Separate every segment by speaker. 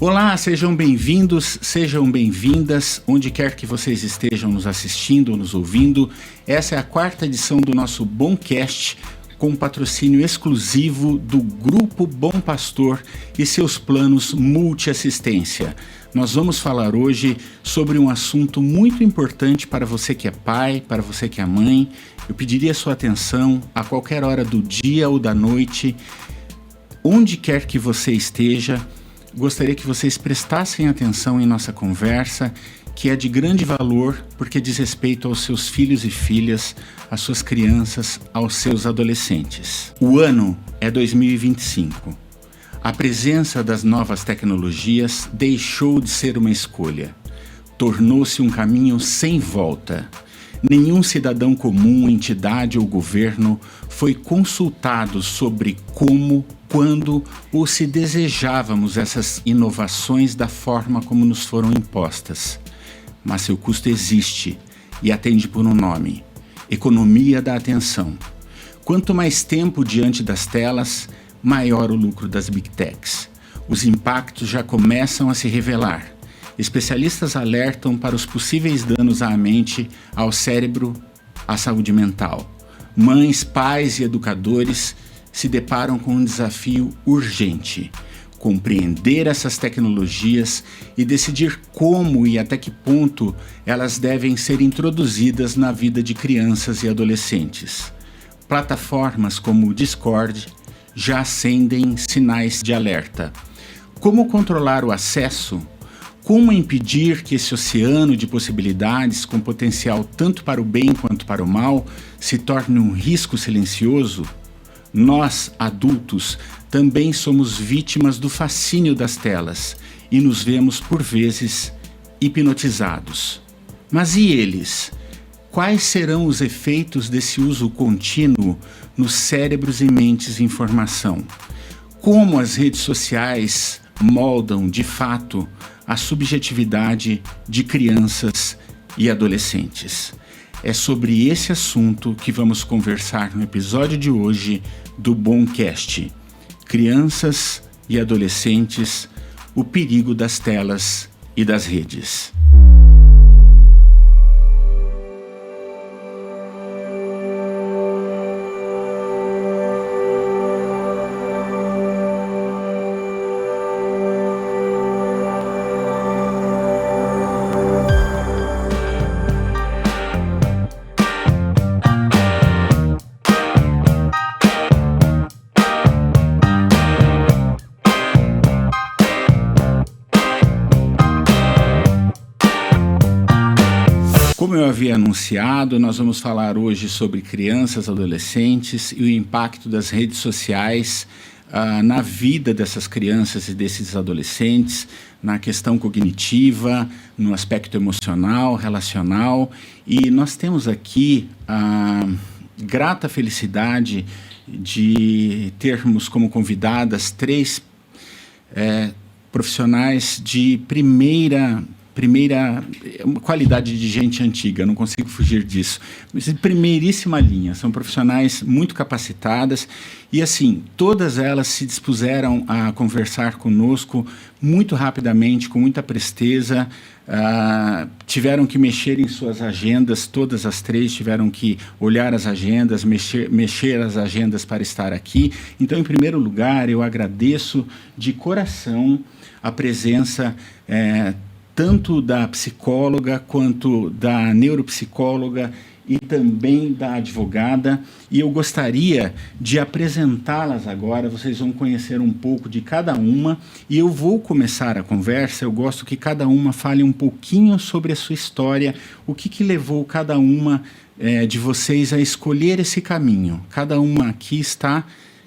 Speaker 1: Olá, sejam bem-vindos, sejam bem-vindas, onde quer que vocês estejam nos assistindo ou nos ouvindo. Essa é a 4ª edição do nosso Bomcast, com patrocínio exclusivo do Grupo Bom Pastor e seus planos multiassistência. Nós vamos falar hoje sobre um assunto muito importante para você que é pai, para você que é mãe. Eu pediria sua atenção a qualquer hora do dia ou da noite, onde quer que você esteja. Gostaria que vocês prestassem atenção em nossa conversa, que é de grande valor porque diz respeito aos seus filhos e filhas, às suas crianças, aos seus adolescentes. O ano é 2025. A presença das novas tecnologias deixou de ser uma escolha. Tornou-se um caminho sem volta. Nenhum cidadão comum, entidade ou governo foi consultado sobre como, quando ou se desejávamos essas inovações da forma como nos foram impostas. Mas seu custo existe e atende por um nome: economia da atenção. Quanto mais tempo diante das telas, maior o lucro das Big Techs. Os impactos já começam a se revelar. Especialistas alertam para os possíveis danos à mente, ao cérebro, à saúde mental. Mães, pais e educadores se deparam com um desafio urgente: compreender essas tecnologias e decidir como e até que ponto elas devem ser introduzidas na vida de crianças e adolescentes. Plataformas como o Discord já acendem sinais de alerta. Como controlar o acesso? Como impedir que esse oceano de possibilidades, com potencial tanto para o bem quanto para o mal, se torne um risco silencioso? Nós, adultos, também somos vítimas do fascínio das telas e nos vemos, por vezes, hipnotizados. Mas e eles? Quais serão os efeitos desse uso contínuo nos cérebros e mentes em formação? Como as redes sociais moldam, de fato, a subjetividade de crianças e adolescentes? É sobre esse assunto que vamos conversar no episódio de hoje do Bomcast. Crianças e adolescentes, o perigo das telas e das redes. Como eu havia anunciado, nós vamos falar hoje sobre crianças, adolescentes e o impacto das redes sociais na vida dessas crianças e desses adolescentes, na questão cognitiva, no aspecto emocional, relacional. E nós temos aqui a grata felicidade de termos como convidadas 3 profissionais de primeira qualidade de gente antiga, não consigo fugir disso. Mas de primeiríssima linha, são profissionais muito capacitadas e, assim, todas elas se dispuseram a conversar conosco muito rapidamente, com muita presteza. Tiveram que mexer em suas agendas, todas as 3 tiveram que olhar as agendas, mexer as agendas para estar aqui. Então, em primeiro lugar, eu agradeço de coração a presença tanto da psicóloga quanto da neuropsicóloga e também da advogada, e eu gostaria de apresentá-las agora. Vocês vão conhecer um pouco de cada uma, e eu vou começar a conversa. Eu gosto que cada uma fale um pouquinho sobre a sua história, o que levou cada uma de vocês a escolher esse caminho. Cada uma aqui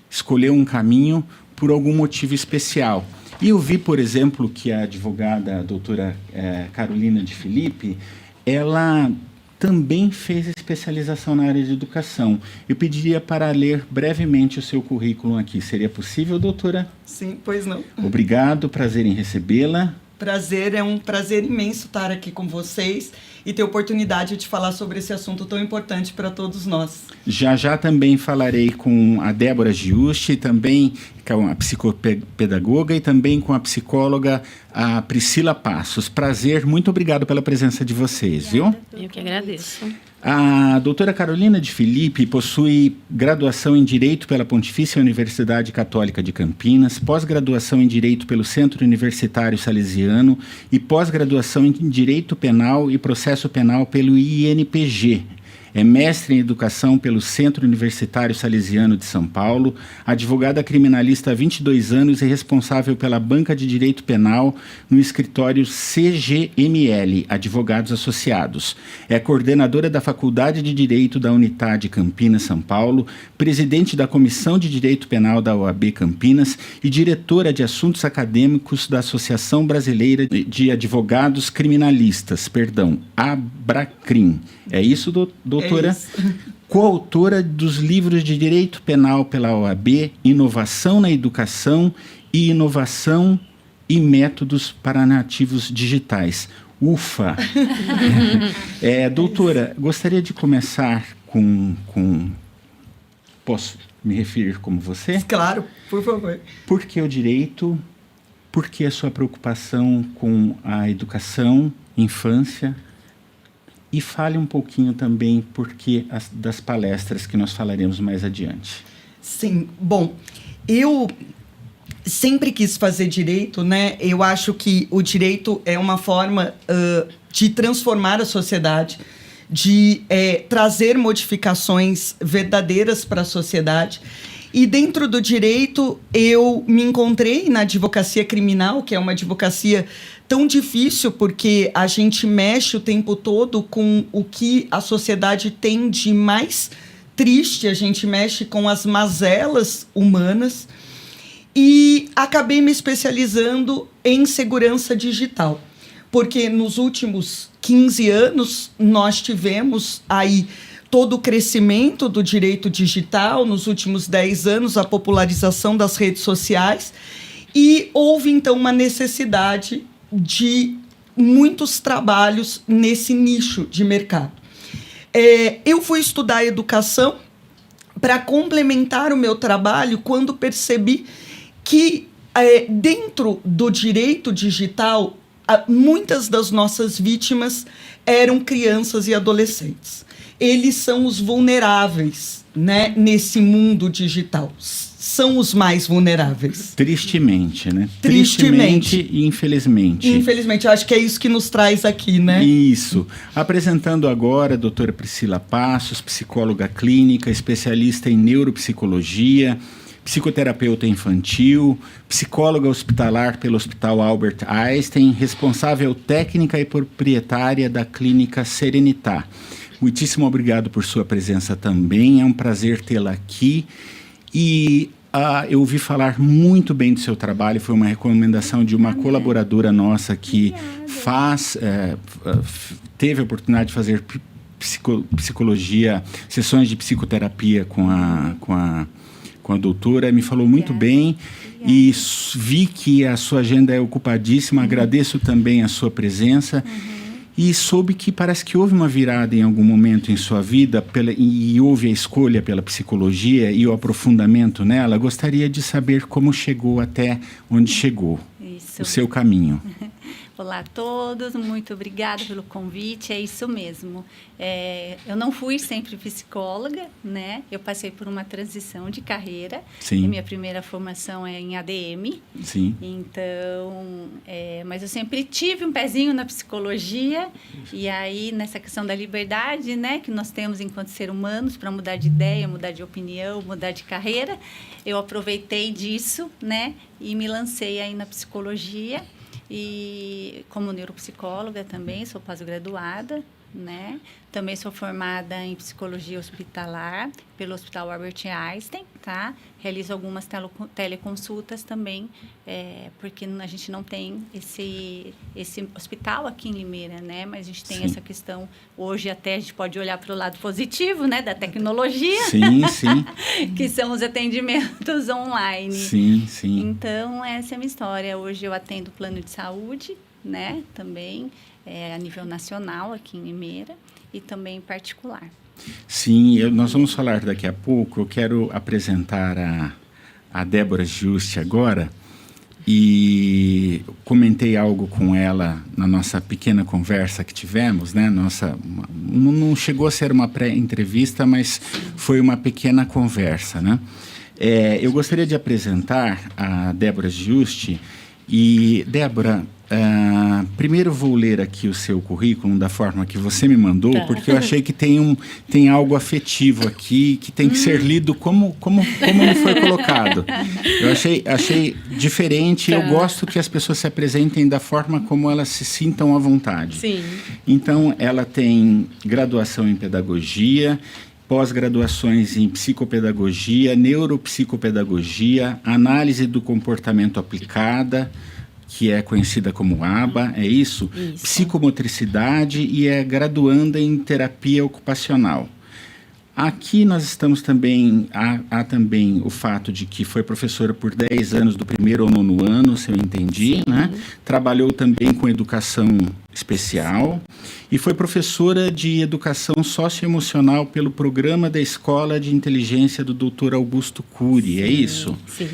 Speaker 1: escolheu um caminho por algum motivo especial. E eu vi, por exemplo, que a advogada, a doutora Carolina de Filipe, ela também fez especialização na área de educação. Eu pediria para ler brevemente o seu currículo aqui. Seria possível, doutora?
Speaker 2: Sim, pois não.
Speaker 1: Obrigado, prazer em recebê-la.
Speaker 2: Prazer, é um prazer imenso estar aqui com vocês e ter a oportunidade de falar sobre esse assunto tão importante para todos nós.
Speaker 1: Já também falarei com a Débora Giusti, também com a psicopedagoga e também com a psicóloga a Priscila Passos. Prazer, muito obrigado pela presença de vocês, viu?
Speaker 3: Eu que agradeço.
Speaker 1: A doutora Carolina de Filipe possui graduação em Direito pela Pontifícia Universidade Católica de Campinas, pós-graduação em Direito pelo Centro Universitário Salesiano e pós-graduação em Direito Penal e Processo Penal pelo INPG. É mestre em Educação pelo Centro Universitário Salesiano de São Paulo, advogada criminalista há 22 anos e responsável pela banca de Direito Penal no escritório CGML, Advogados Associados. É coordenadora da Faculdade de Direito da Unitade Campinas, São Paulo, presidente da Comissão de Direito Penal da OAB Campinas e diretora de Assuntos Acadêmicos da Associação Brasileira de Advogados Criminalistas, ABRACRIM. É isso, doutora?
Speaker 2: É isso.
Speaker 1: Coautora dos livros de Direito Penal pela OAB, Inovação na Educação e Inovação e Métodos para Nativos Digitais. Ufa! Doutora, gostaria de começar com... Posso me referir como você?
Speaker 2: Claro, por favor.
Speaker 1: Por que o direito? Por que a sua preocupação com a educação, infância? E fale um pouquinho também das palestras que nós falaremos mais adiante.
Speaker 2: Sim, bom, eu sempre quis fazer direito, né? Eu acho que o direito é uma forma de transformar a sociedade, de trazer modificações verdadeiras para a sociedade. E dentro do direito, eu me encontrei na advocacia criminal, que é uma advocacia tão difícil, porque a gente mexe o tempo todo com o que a sociedade tem de mais triste, a gente mexe com as mazelas humanas, e acabei me especializando em segurança digital, porque nos últimos 15 anos nós tivemos aí todo o crescimento do direito digital, nos últimos 10 anos a popularização das redes sociais, e houve então uma necessidade de muitos trabalhos nesse nicho de mercado. Eu fui estudar educação para complementar o meu trabalho quando percebi que dentro do direito digital muitas das nossas vítimas eram crianças e adolescentes. Eles são os vulneráveis, né, nesse mundo digital. São os mais vulneráveis.
Speaker 1: Tristemente, né?
Speaker 2: Tristemente
Speaker 1: e infelizmente.
Speaker 2: Infelizmente, eu acho que é isso que nos traz aqui, né?
Speaker 1: Isso. Apresentando agora a doutora Priscila Passos, psicóloga clínica, especialista em neuropsicologia, psicoterapeuta infantil, psicóloga hospitalar pelo Hospital Albert Einstein, responsável técnica e proprietária da clínica Serenitá. Muitíssimo obrigado por sua presença também, é um prazer tê-la aqui. E eu ouvi falar muito bem do seu trabalho, foi uma recomendação de uma colaboradora nossa que teve a oportunidade de fazer psicologia, sessões de psicoterapia com a doutora, me falou muito bem e vi que a sua agenda é ocupadíssima, agradeço também a sua presença. E soube que parece que houve uma virada em algum momento em sua vida e houve a escolha pela psicologia e o aprofundamento nela. Gostaria de saber como chegou até onde chegou. Isso. O seu caminho.
Speaker 4: Olá a todos, muito obrigada pelo convite, é isso mesmo. Eu não fui sempre psicóloga, né? Eu passei por uma transição de carreira.
Speaker 1: Sim.
Speaker 4: Minha primeira formação é em ADM.
Speaker 1: Sim.
Speaker 4: Então, mas eu sempre tive um pezinho na psicologia e aí nessa questão da liberdade, né? Que nós temos enquanto seres humanos para mudar de ideia, mudar de opinião, mudar de carreira. Eu aproveitei disso, né? E me lancei aí na psicologia. E como neuropsicóloga também, sou pós-graduada, né? Também sou formada em psicologia hospitalar pelo Hospital Albert Einstein, tá? Realizo algumas teleconsultas também, porque a gente não tem esse hospital aqui em Limeira, né? Mas a gente tem essa questão, hoje até a gente pode olhar para o lado positivo, né? Da tecnologia.
Speaker 1: Sim, sim.
Speaker 4: Que são os atendimentos online.
Speaker 1: Sim, sim.
Speaker 4: Então, essa é a minha história. Hoje eu atendo plano de saúde, né? Também a nível nacional aqui em Limeira e também em particular.
Speaker 1: Sim, nós vamos falar daqui a pouco. Eu quero apresentar a Débora Giusti agora. E comentei algo com ela na nossa pequena conversa que tivemos, né? Não chegou a ser uma pré-entrevista, mas foi uma pequena conversa, né? Eu gostaria de apresentar a Débora Giusti. E, Débora, primeiro vou ler aqui o seu currículo da forma que você me mandou, porque eu achei que tem algo afetivo aqui que tem que ser lido como me foi colocado. Eu achei diferente, eu gosto que as pessoas se apresentem da forma como elas se sintam à vontade.
Speaker 3: Sim.
Speaker 1: Então, ela tem graduação em pedagogia, pós-graduações em psicopedagogia, neuropsicopedagogia, análise do comportamento aplicada, que é conhecida como ABA, é isso?
Speaker 3: Isso.
Speaker 1: Psicomotricidade e é graduanda em terapia ocupacional. Aqui nós estamos também, há também o fato de que foi professora por 10 anos do 1º ao 9º ano, se eu entendi, né? Trabalhou também com educação especial e foi professora de educação socioemocional pelo programa da Escola de Inteligência do Dr. Augusto Cury, é isso?
Speaker 3: Sim.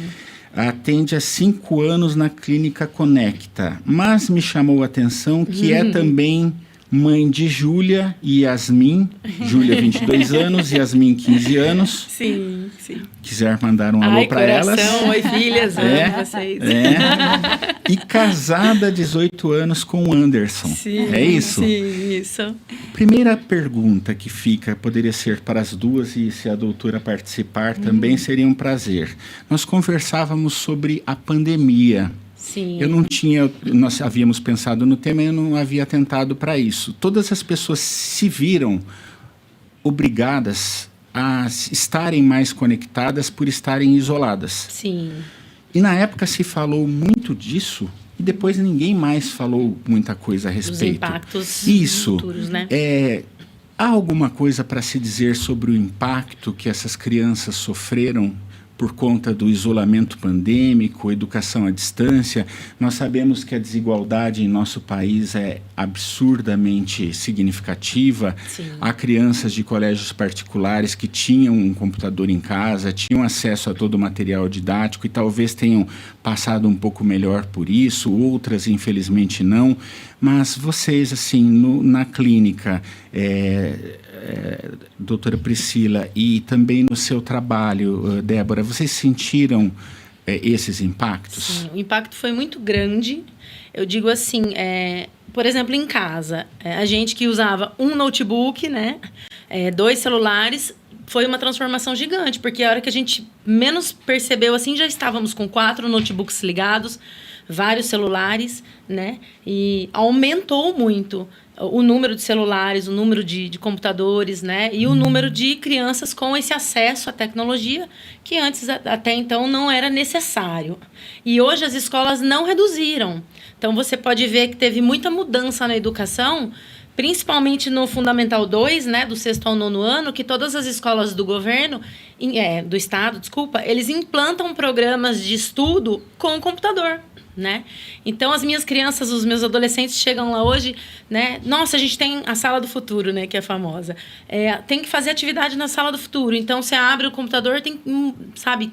Speaker 1: Atende há 5 anos na Clínica Conecta, mas me chamou a atenção que é também mãe de Júlia e Yasmin. Júlia, 22 anos, Yasmin, 15 anos.
Speaker 3: Sim, sim.
Speaker 1: Quiser mandar um alô para elas.
Speaker 3: Oi, filhas, amo vocês.
Speaker 1: E casada há 18 anos com o Anderson.
Speaker 3: Sim,
Speaker 1: é isso?
Speaker 3: Sim, isso.
Speaker 1: Primeira pergunta que fica, poderia ser para as duas, e se a doutora participar também seria um prazer. Nós conversávamos sobre a pandemia.
Speaker 3: Sim.
Speaker 1: Nós havíamos pensado no tema e eu não havia atentado para isso. Todas as pessoas se viram obrigadas a estarem mais conectadas por estarem isoladas.
Speaker 3: Sim.
Speaker 1: E na época se falou muito disso e depois ninguém mais falou muita coisa a respeito.
Speaker 3: Os impactos futuros, né?
Speaker 1: Há alguma coisa para se dizer sobre o impacto que essas crianças sofreram por conta do isolamento pandêmico, educação à distância? Nós sabemos que a desigualdade em nosso país é absurdamente significativa.
Speaker 3: Sim.
Speaker 1: Há crianças de colégios particulares que tinham um computador em casa, tinham acesso a todo o material didático e talvez tenham passado um pouco melhor por isso, outras infelizmente não. Mas vocês, assim, na clínica, doutora Priscila, e também no seu trabalho, Débora, vocês sentiram esses impactos?
Speaker 3: Sim, o impacto foi muito grande. Eu digo assim, por exemplo, em casa, a gente que usava um notebook, né, 2 celulares, foi uma transformação gigante, porque a hora que a gente menos percebeu, assim, já estávamos com 4 notebooks ligados, vários celulares, né, e aumentou muito o número de celulares, o número de computadores, né? E o número de crianças com esse acesso à tecnologia, que antes, até então, não era necessário. E hoje as escolas não reduziram. Então, você pode ver que teve muita mudança na educação, principalmente no Fundamental 2, né? Do 6º ao 9º ano, que todas as escolas do governo, do estado, eles implantam programas de estudo com o computador. Né? Então, as minhas crianças, os meus adolescentes chegam lá hoje, né? Nossa, a gente tem a sala do futuro, né? Que é famosa. Tem que fazer atividade na sala do futuro. Então, você abre o computador, tem,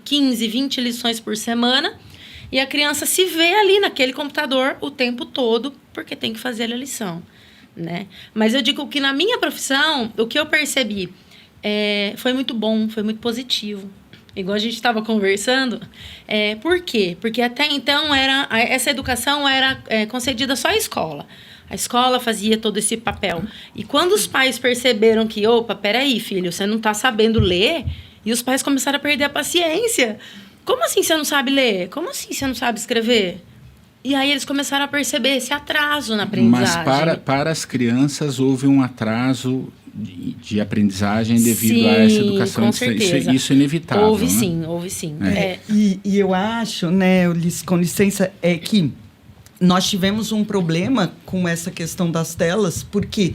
Speaker 3: 15, 20 lições por semana, e a criança se vê ali naquele computador o tempo todo, porque tem que fazer a lição, né? Mas eu digo que na minha profissão, o que eu percebi foi muito bom, foi muito positivo. Igual a gente estava conversando. Por quê? Porque até então essa educação era concedida só à escola. A escola fazia todo esse papel. E quando os pais perceberam que, opa, peraí, filho, você não está sabendo ler, e os pais começaram a perder a paciência. Como assim você não sabe ler? Como assim você não sabe escrever? E aí eles começaram a perceber esse atraso na aprendizagem.
Speaker 1: Mas para as crianças houve um atraso de aprendizagem devido a essa educação.
Speaker 3: Com certeza.
Speaker 1: Isso é inevitável.
Speaker 3: Houve,
Speaker 1: né?
Speaker 3: Houve sim.
Speaker 2: E eu acho, né, com licença, que nós tivemos um problema com essa questão das telas, porque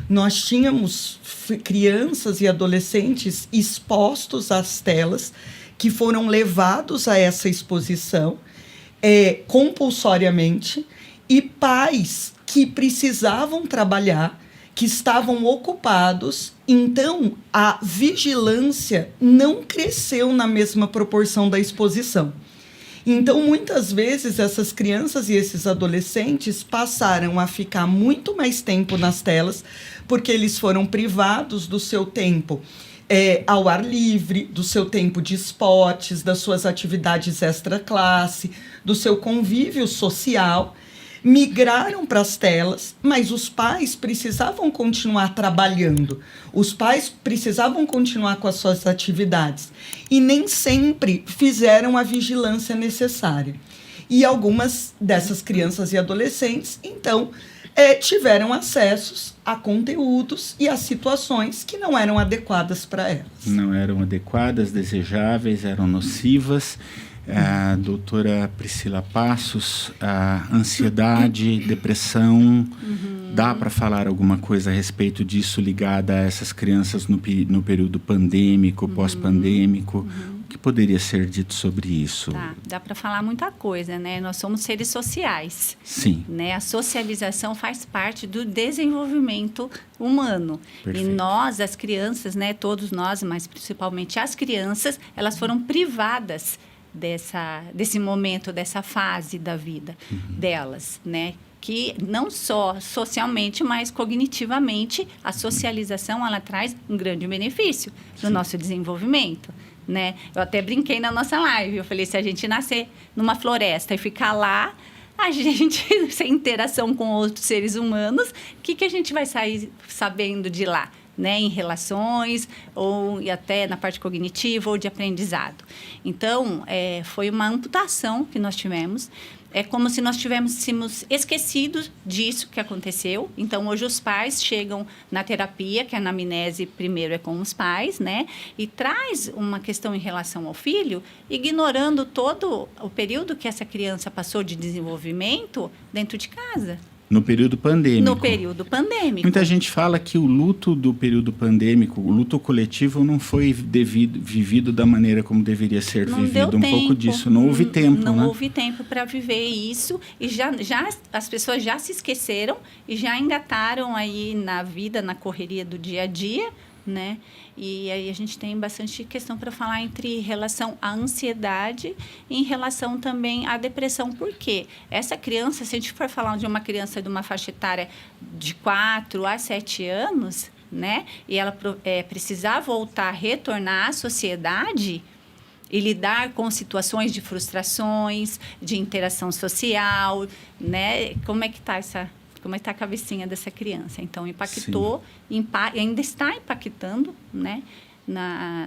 Speaker 2: nós tínhamos crianças e adolescentes expostos às telas, que foram levados a essa exposição compulsoriamente, e pais que precisavam trabalhar, que estavam ocupados, então a vigilância não cresceu na mesma proporção da exposição. Então, muitas vezes, essas crianças e esses adolescentes passaram a ficar muito mais tempo nas telas, porque eles foram privados do seu tempo ao ar livre, do seu tempo de esportes, das suas atividades extra-classe, do seu convívio social, migraram para as telas, mas os pais precisavam continuar trabalhando, os pais precisavam continuar com as suas atividades e nem sempre fizeram a vigilância necessária. E algumas dessas crianças e adolescentes, então, tiveram acessos a conteúdos e a situações que não eram adequadas para elas.
Speaker 1: Não eram adequadas, desejáveis, eram nocivas. A doutora Priscila Passos, a ansiedade, depressão, dá para falar alguma coisa a respeito disso ligada a essas crianças no período pandêmico, pós-pandêmico? O que poderia ser dito sobre isso?
Speaker 4: Dá para falar muita coisa, né? Nós somos seres sociais.
Speaker 1: Sim.
Speaker 4: Né? A socialização faz parte do desenvolvimento humano.
Speaker 1: Perfeito.
Speaker 4: E nós, as crianças, né? Todos nós, mas principalmente as crianças, elas foram privadas desse momento, dessa fase da vida delas, né? Que não só socialmente, mas cognitivamente, a socialização, ela traz um grande benefício no nosso desenvolvimento, né? Eu até brinquei na nossa live, eu falei, se a gente nascer numa floresta e ficar lá, a gente, sem interação com outros seres humanos, o que a gente vai sair sabendo de lá? Né, em relações, ou e até na parte cognitiva ou de aprendizado. Então, foi uma amputação que nós tivemos. É como se nós tivéssemos esquecido disso que aconteceu. Então, hoje os pais chegam na terapia, que a anamnese primeiro é com os pais, né? E traz uma questão em relação ao filho, ignorando todo o período que essa criança passou de desenvolvimento dentro de casa.
Speaker 1: No período pandêmico.
Speaker 4: No período pandêmico.
Speaker 1: Muita gente fala que o luto do período pandêmico, o luto coletivo, não foi vivido da maneira como deveria ser vivido. Pouco disso. Não houve tempo, né?
Speaker 4: Não houve tempo para viver isso. E já as pessoas já se esqueceram e já engataram aí na vida, na correria do dia a dia, né? E aí a gente tem bastante questão para falar entre relação à ansiedade e em relação também à depressão. Por quê? Essa criança, se a gente for falar de uma criança de uma faixa etária de 4 a 7 anos, né? E ela precisar voltar, retornar à sociedade e lidar com situações de frustrações, de interação social, né? Como é que está a cabecinha dessa criança? Então, impactou, ainda está impactando, né,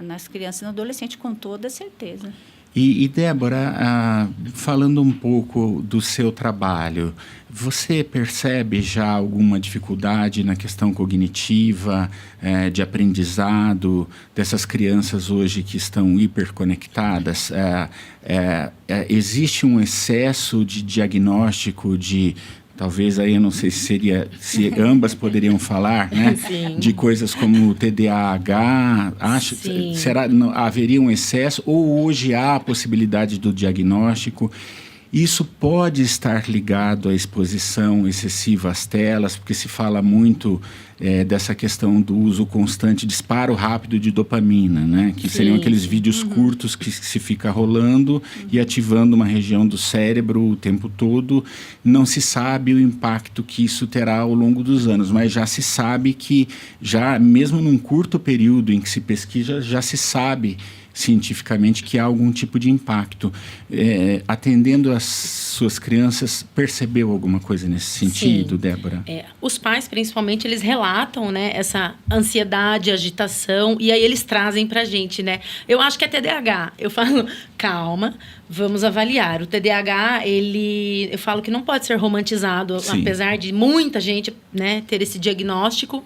Speaker 4: nas crianças e no adolescente, com toda certeza.
Speaker 1: E Débora, falando um pouco do seu trabalho, você percebe já alguma dificuldade na questão cognitiva, de aprendizado dessas crianças hoje que estão hiperconectadas? Existe um excesso de diagnóstico talvez aí, eu não sei se ambas poderiam falar, né?
Speaker 3: Sim.
Speaker 1: De coisas como TDAH, haveria um excesso, ou hoje há a possibilidade do diagnóstico? Isso pode estar ligado à exposição excessiva às telas, porque se fala muito dessa questão do uso constante, disparo rápido de dopamina, né? Que seriam aqueles vídeos curtos que se fica rolando e ativando uma região do cérebro o tempo todo. Não se sabe o impacto que isso terá ao longo dos anos, mas já se sabe que, já mesmo num curto período em que se pesquisa, já se sabe cientificamente que há algum tipo de impacto. Atendendo as suas crianças, percebeu alguma coisa nesse sentido, sim, Débora?
Speaker 3: Os pais, principalmente, eles relatam, né, essa ansiedade, agitação, e aí eles trazem pra gente, né? Eu acho que é TDAH. Eu falo, calma, vamos avaliar. O TDAH, eu falo que não pode ser romantizado, sim, apesar de muita gente, né, ter esse diagnóstico.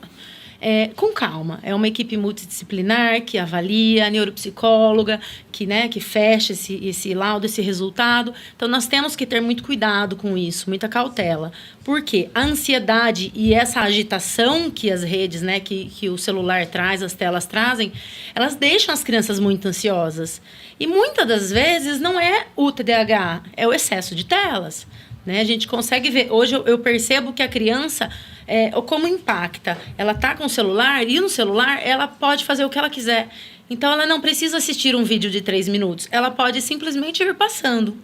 Speaker 3: Com calma. É uma equipe multidisciplinar que avalia, a neuropsicóloga que fecha esse laudo, esse resultado. Então, nós temos que ter muito cuidado com isso, muita cautela. Por quê? A ansiedade e essa agitação que as redes, né, que o celular traz, as telas trazem, elas deixam as crianças muito ansiosas. E muitas das vezes não é o TDAH, é o excesso de telas. né? A gente consegue ver. Hoje eu percebo que a criança, como impacta. Ela tá com o celular e no celular ela pode fazer o que ela quiser. Então, ela não precisa assistir um vídeo de 3 minutos. Ela pode simplesmente ir passando.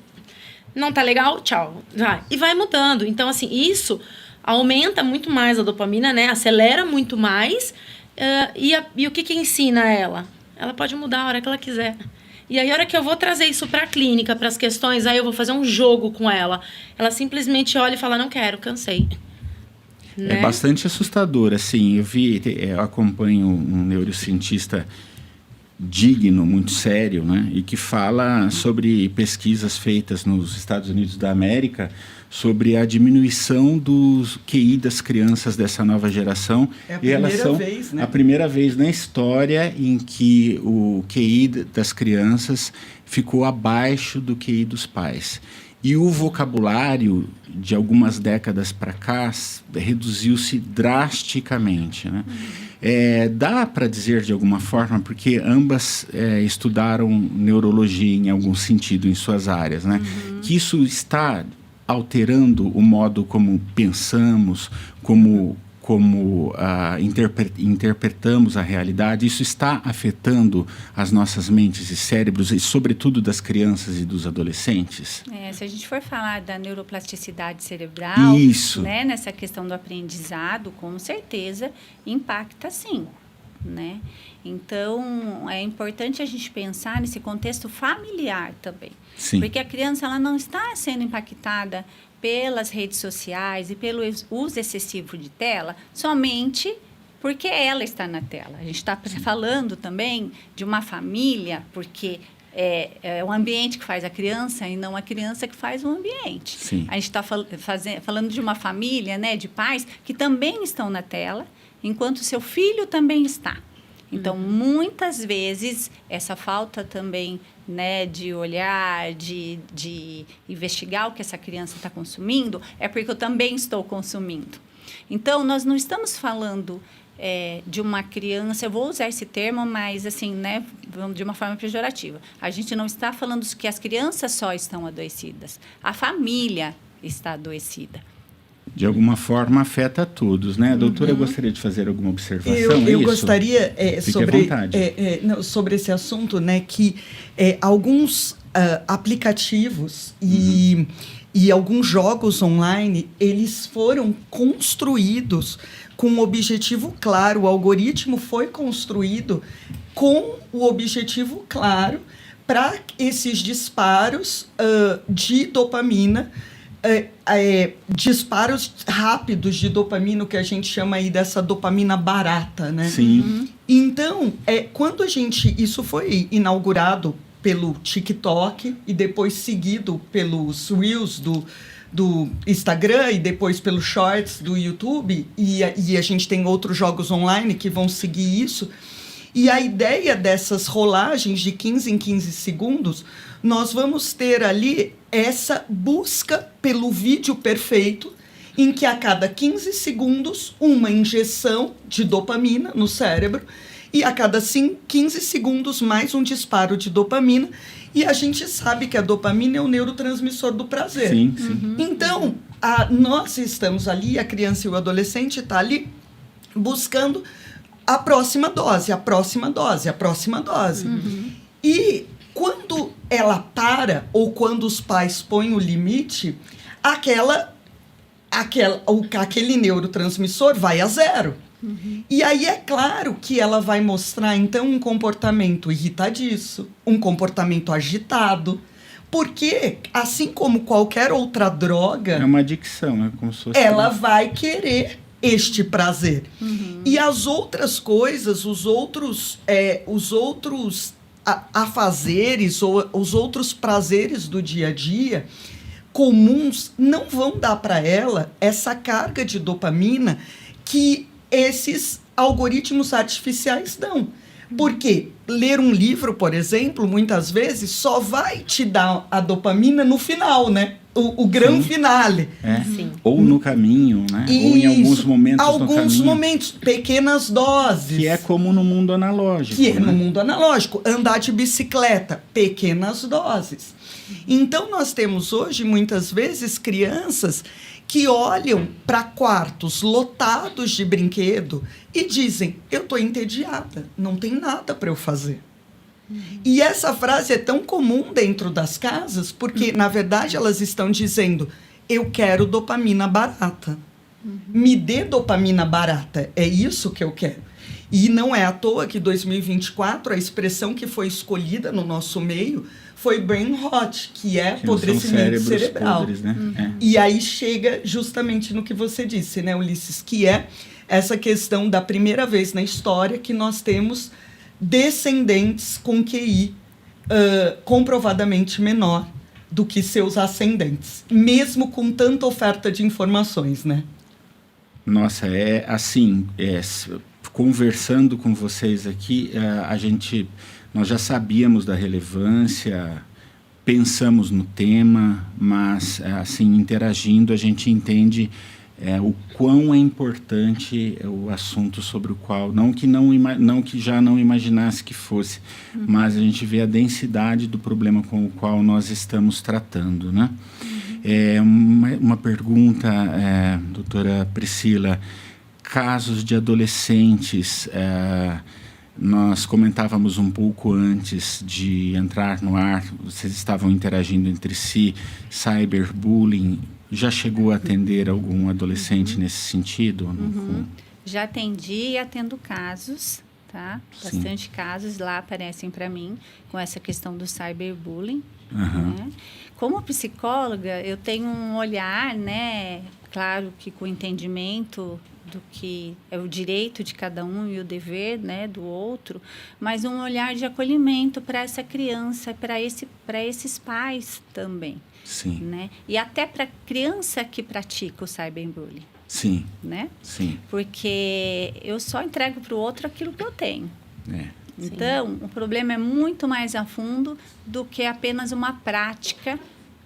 Speaker 3: Não tá legal? Tchau. Vai. E vai mudando. Então, assim, isso aumenta muito mais a dopamina, né? Acelera muito mais. E o que ensina ela? Ela pode mudar a hora que ela quiser. E aí, a hora que eu vou trazer isso para a clínica, para as questões, aí eu vou fazer um jogo com ela. Ela simplesmente olha e fala, não quero, cansei. Né?
Speaker 1: É bastante assustador, assim. Eu acompanho um neurocientista digno, muito sério, né? E que fala sobre pesquisas feitas nos Estados Unidos da América sobre a diminuição do QI das crianças dessa nova geração.
Speaker 2: É a primeira vez, né?
Speaker 1: A primeira vez na história em que o QI das crianças ficou abaixo do QI dos pais. E o vocabulário, de algumas décadas para cá, reduziu-se drasticamente, né? Dá para dizer de alguma forma, porque ambas estudaram neurologia em algum sentido em suas áreas, né? Que isso está alterando o modo como pensamos, como interpretamos a realidade. Isso está afetando as nossas mentes e cérebros, e sobretudo das crianças e dos adolescentes?
Speaker 4: Se a gente for falar da neuroplasticidade cerebral,
Speaker 1: isso,
Speaker 4: né, nessa questão do aprendizado, com certeza impacta sim, né? Então, é importante a gente pensar nesse contexto familiar também.
Speaker 1: Sim.
Speaker 4: Porque a criança ela não está sendo impactada pelas redes sociais e pelo uso excessivo de tela somente porque ela está na tela. A gente está falando também de uma família, porque é o ambiente que faz a criança e não a criança que faz o ambiente.
Speaker 1: Sim.
Speaker 4: A gente está falando de uma família, né, de pais que também estão na tela, enquanto seu filho também está. Então, muitas vezes, essa falta também, né, de olhar, de investigar o que essa criança está consumindo, é porque eu também estou consumindo. Então, nós não estamos falando de uma criança, eu vou usar esse termo, mas assim, né, de uma forma pejorativa. A gente não está falando que as crianças só estão adoecidas, a família está adoecida.
Speaker 1: De alguma forma afeta a todos, né? Doutora, eu gostaria de fazer alguma observação.
Speaker 2: Eu gostaria
Speaker 1: sobre
Speaker 2: esse assunto, né, que alguns aplicativos e alguns jogos online, eles foram construídos com um objetivo claro. O algoritmo foi construído com o objetivo claro para esses disparos de dopamina, disparos rápidos de dopamina, que a gente chama aí dessa dopamina barata, né?
Speaker 1: Sim.
Speaker 2: Então, quando isso foi inaugurado pelo TikTok e depois seguido pelos Reels do Instagram e depois pelos Shorts do YouTube, e a gente tem outros jogos online que vão seguir isso. E a ideia dessas rolagens de 15 em 15 segundos, nós vamos ter ali essa busca pelo vídeo perfeito, em que a cada 15 segundos, uma injeção de dopamina no cérebro, e a cada 15 segundos, mais um disparo de dopamina. E a gente sabe que a dopamina é o neurotransmissor do prazer.
Speaker 1: Sim, sim.
Speaker 2: Então, nós estamos ali, a criança e o adolescente está ali buscando a próxima dose, a próxima dose, a próxima dose. E quando ela para, ou quando os pais põem o limite, aquele neurotransmissor vai a zero. E aí é claro que ela vai mostrar, então, um comportamento irritadiço, um comportamento agitado, porque, assim como qualquer outra droga...
Speaker 1: É uma adicção, é como se fosse...
Speaker 2: Ela vai querer este prazer. E as outras coisas, os outros afazeres ou os outros prazeres do dia a dia comuns não vão dar para ela essa carga de dopamina que esses algoritmos artificiais dão. Porque ler um livro, por exemplo, muitas vezes só vai te dar a dopamina no final, né? o grande finale.
Speaker 3: Sim.
Speaker 1: Ou no caminho, né? Ou em alguns momentos no caminho.
Speaker 2: Alguns momentos, pequenas doses.
Speaker 1: Que é como no mundo analógico.
Speaker 2: Que é
Speaker 1: né?
Speaker 2: no mundo analógico. Andar de bicicleta, pequenas doses. Então, nós temos hoje, muitas vezes, crianças que olham para quartos lotados de brinquedo e dizem, eu estou entediada, não tem nada para eu fazer. E essa frase é tão comum dentro das casas, porque, na verdade, elas estão dizendo, eu quero dopamina barata. Me dê dopamina barata, é isso que eu quero. E não é à toa que 2024, a expressão que foi escolhida no nosso meio foi brain rot, que é apodrecimento cerebral.
Speaker 1: Podres, né?
Speaker 2: E aí chega justamente no que você disse, né, Ulisses, que é essa questão da primeira vez na história que nós temos descendentes com QI comprovadamente menor do que seus ascendentes, mesmo com tanta oferta de informações, né?
Speaker 1: Nossa, conversando com vocês aqui, nós já sabíamos da relevância, pensamos no tema, mas, assim, interagindo, a gente entende o quão é importante o assunto sobre o qual, não que já não imaginasse que fosse, mas a gente vê a densidade do problema com o qual nós estamos tratando, né? Uma pergunta, doutora Priscila, casos de adolescentes, nós comentávamos um pouco antes de entrar no ar, vocês estavam interagindo entre si, cyberbullying, já chegou a atender algum adolescente nesse sentido?
Speaker 4: Já atendi e atendo casos, tá?
Speaker 1: Sim.
Speaker 4: Bastante casos lá aparecem para mim com essa questão do cyberbullying.
Speaker 1: Uhum.
Speaker 4: Né? Como psicóloga, eu tenho um olhar, né? Claro que com entendimento do que é o direito de cada um e o dever, né, do outro, mas um olhar de acolhimento para essa criança, para esses pais também.
Speaker 1: Sim.
Speaker 4: Né? E até para a criança que pratica o cyberbullying.
Speaker 1: Sim.
Speaker 4: Né?
Speaker 1: Sim.
Speaker 4: Porque eu só entrego para o outro aquilo que eu tenho. Então,
Speaker 3: Sim.
Speaker 4: o problema é muito mais a fundo do que apenas uma prática,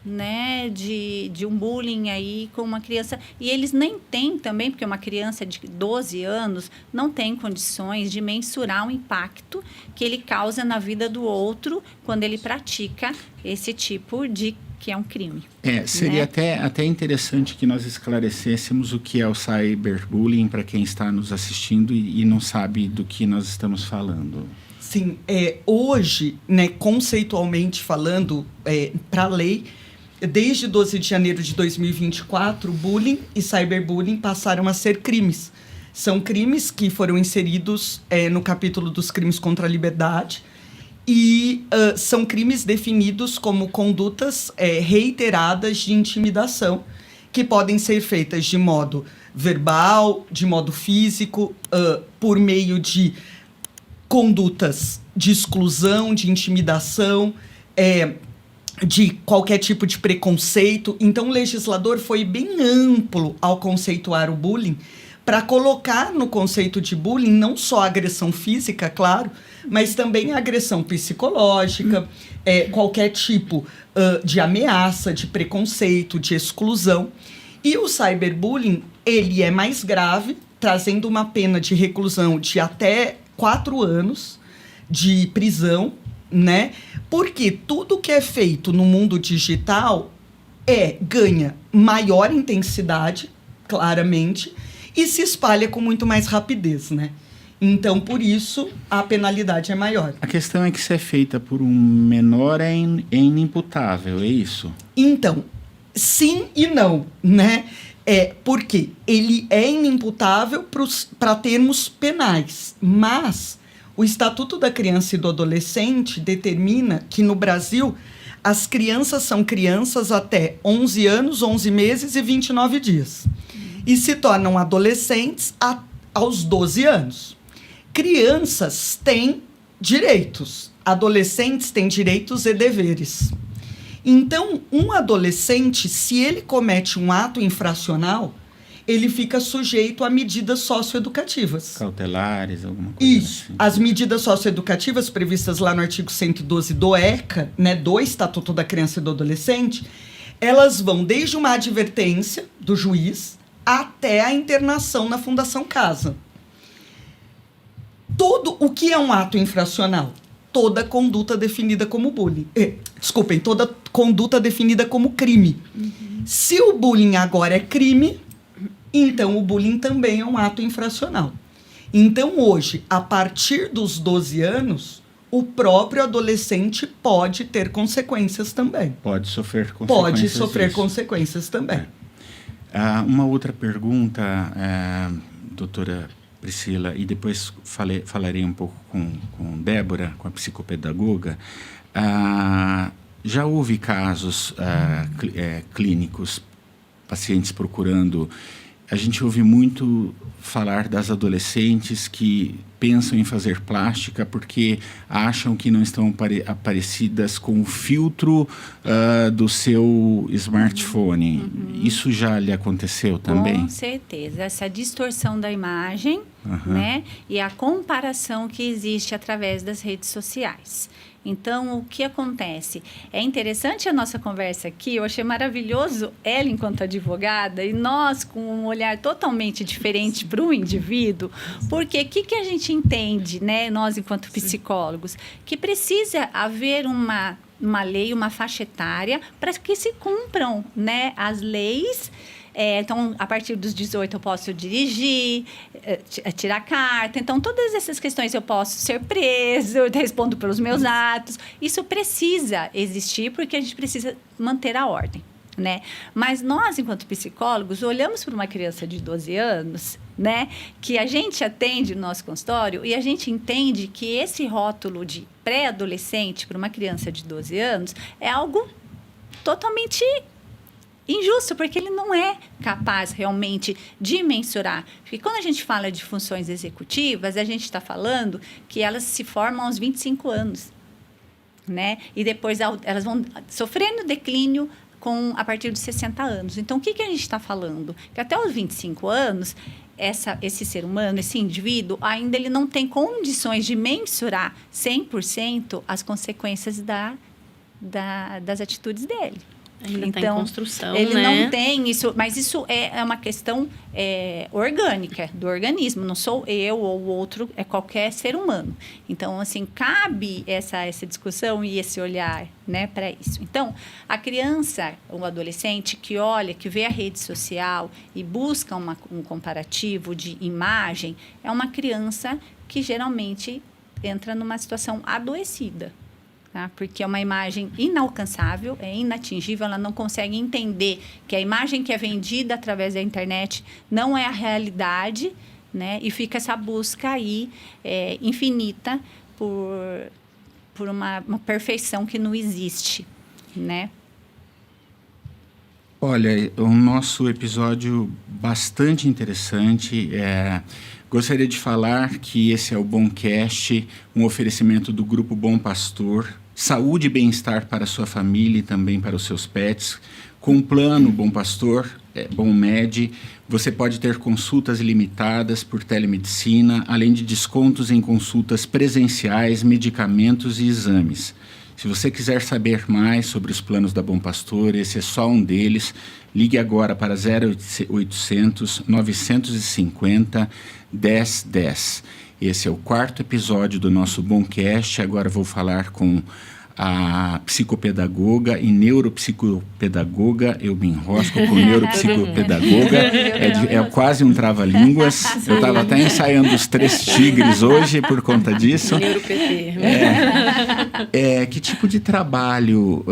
Speaker 4: né, de um bullying aí com uma criança. E eles nem têm também, porque uma criança de 12 anos não tem condições de mensurar o impacto que ele causa na vida do outro quando ele pratica esse tipo de que é um crime.
Speaker 1: Seria até interessante que nós esclarecêssemos o que é o cyberbullying para quem está nos assistindo e não sabe do que nós estamos falando.
Speaker 2: Sim, hoje, né, conceitualmente falando, para a lei, desde 12 de janeiro de 2024, bullying e cyberbullying passaram a ser crimes. São crimes que foram inseridos no capítulo dos crimes contra a liberdade e são crimes definidos como condutas reiteradas de intimidação que podem ser feitas de modo verbal, de modo físico, por meio de condutas de exclusão, de intimidação, de qualquer tipo de preconceito. Então, o legislador foi bem amplo ao conceituar o bullying para colocar no conceito de bullying não só a agressão física, claro, mas também a agressão psicológica, qualquer tipo de ameaça, de preconceito, de exclusão. E o cyberbullying, ele é mais grave, trazendo uma pena de reclusão de até 4 anos de prisão, né? Porque tudo que é feito no mundo digital ganha maior intensidade, claramente, e se espalha com muito mais rapidez, né? Então, por isso, a penalidade é maior.
Speaker 1: A questão é que se é feita por um menor é inimputável, é isso?
Speaker 2: Então, sim e não, né? Porque ele é inimputável para termos penais, mas o Estatuto da Criança e do Adolescente determina que, no Brasil, as crianças são crianças até 11 anos, 11 meses e 29 dias. E se tornam adolescentes aos 12 anos. Crianças têm direitos, adolescentes têm direitos e deveres. Então, um adolescente, se ele comete um ato infracional, ele fica sujeito a medidas socioeducativas.
Speaker 1: Cautelares, alguma coisa
Speaker 2: Isso.
Speaker 1: assim.
Speaker 2: As medidas socioeducativas previstas lá no artigo 112 do ECA, né, do Estatuto da Criança e do Adolescente, elas vão desde uma advertência do juiz até a internação na Fundação Casa. Todo o que é um ato infracional? Toda conduta definida como bullying. Desculpem, toda conduta definida como crime. Se o bullying agora é crime, então o bullying também é um ato infracional. Então, hoje, a partir dos 12 anos, o próprio adolescente pode ter consequências também.
Speaker 1: Pode sofrer consequências.
Speaker 2: Pode sofrer consequências também.
Speaker 1: Uma outra pergunta, doutora Priscila, e depois falarei um pouco com Débora, com a psicopedagoga. Já houve casos clínicos, pacientes procurando. A gente ouve muito falar das adolescentes que pensam em fazer plástica porque acham que não estão parecidas com o filtro do seu smartphone. Isso já lhe aconteceu também?
Speaker 4: Com certeza. Essa distorção da imagem, né? E a comparação que existe através das redes sociais. Então, o que acontece? É interessante a nossa conversa aqui, eu achei maravilhoso ela enquanto advogada e nós com um olhar totalmente diferente para o indivíduo, porque o que a gente entende, né, nós enquanto psicólogos? Que precisa haver uma lei, uma faixa etária para que se cumpram, né, as leis. Então, a partir dos 18 eu posso dirigir, tirar carta. Então, todas essas questões eu posso ser preso, eu respondo pelos meus atos. Isso precisa existir porque a gente precisa manter a ordem, né? Mas nós, enquanto psicólogos, olhamos para uma criança de 12 anos, né, que a gente atende no nosso consultório e a gente entende que esse rótulo de pré-adolescente para uma criança de 12 anos é algo totalmente injusto, porque ele não é capaz realmente de mensurar. Porque quando a gente fala de funções executivas, a gente está falando que elas se formam aos 25 anos, né? E depois elas vão sofrendo declínio a partir dos 60 anos. Então, o que a gente está falando? Que até os 25 anos, esse ser humano, esse indivíduo, ainda ele não tem condições de mensurar 100% as consequências das atitudes dele.
Speaker 3: Ainda está em construção,
Speaker 4: ele
Speaker 3: né?
Speaker 4: não tem isso, mas isso é uma questão orgânica do organismo. Não sou eu ou o outro, é qualquer ser humano. Então, assim, cabe essa discussão e esse olhar, né, para isso. Então, a criança, o adolescente que olha, que vê a rede social e busca um comparativo de imagem, é uma criança que geralmente entra numa situação adoecida. Tá? Porque é uma imagem inalcançável, é inatingível, ela não consegue entender que a imagem que é vendida através da internet não é a realidade, né? E fica essa busca aí infinita por uma perfeição que não existe, né?
Speaker 1: Olha, o nosso episódio bastante interessante. Gostaria de falar que esse é o Bomcast, um oferecimento do Grupo Bom Pastor. Saúde e bem-estar para a sua família e também para os seus pets. Com o plano Bom Pastor, Bom Med, você pode ter consultas ilimitadas por telemedicina, além de descontos em consultas presenciais, medicamentos e exames. Se você quiser saber mais sobre os planos da Bom Pastor, esse é só um deles, ligue agora para 0800 950 1010. Esse é o 4º episódio do nosso Bomcast. Agora vou falar com a psicopedagoga e neuropsicopedagoga. Eu me enrosco com neuropsicopedagoga. É quase um trava-línguas. Eu estava até ensaiando os 3 tigres hoje por conta disso.
Speaker 3: Neuro-PT.
Speaker 1: Que tipo de trabalho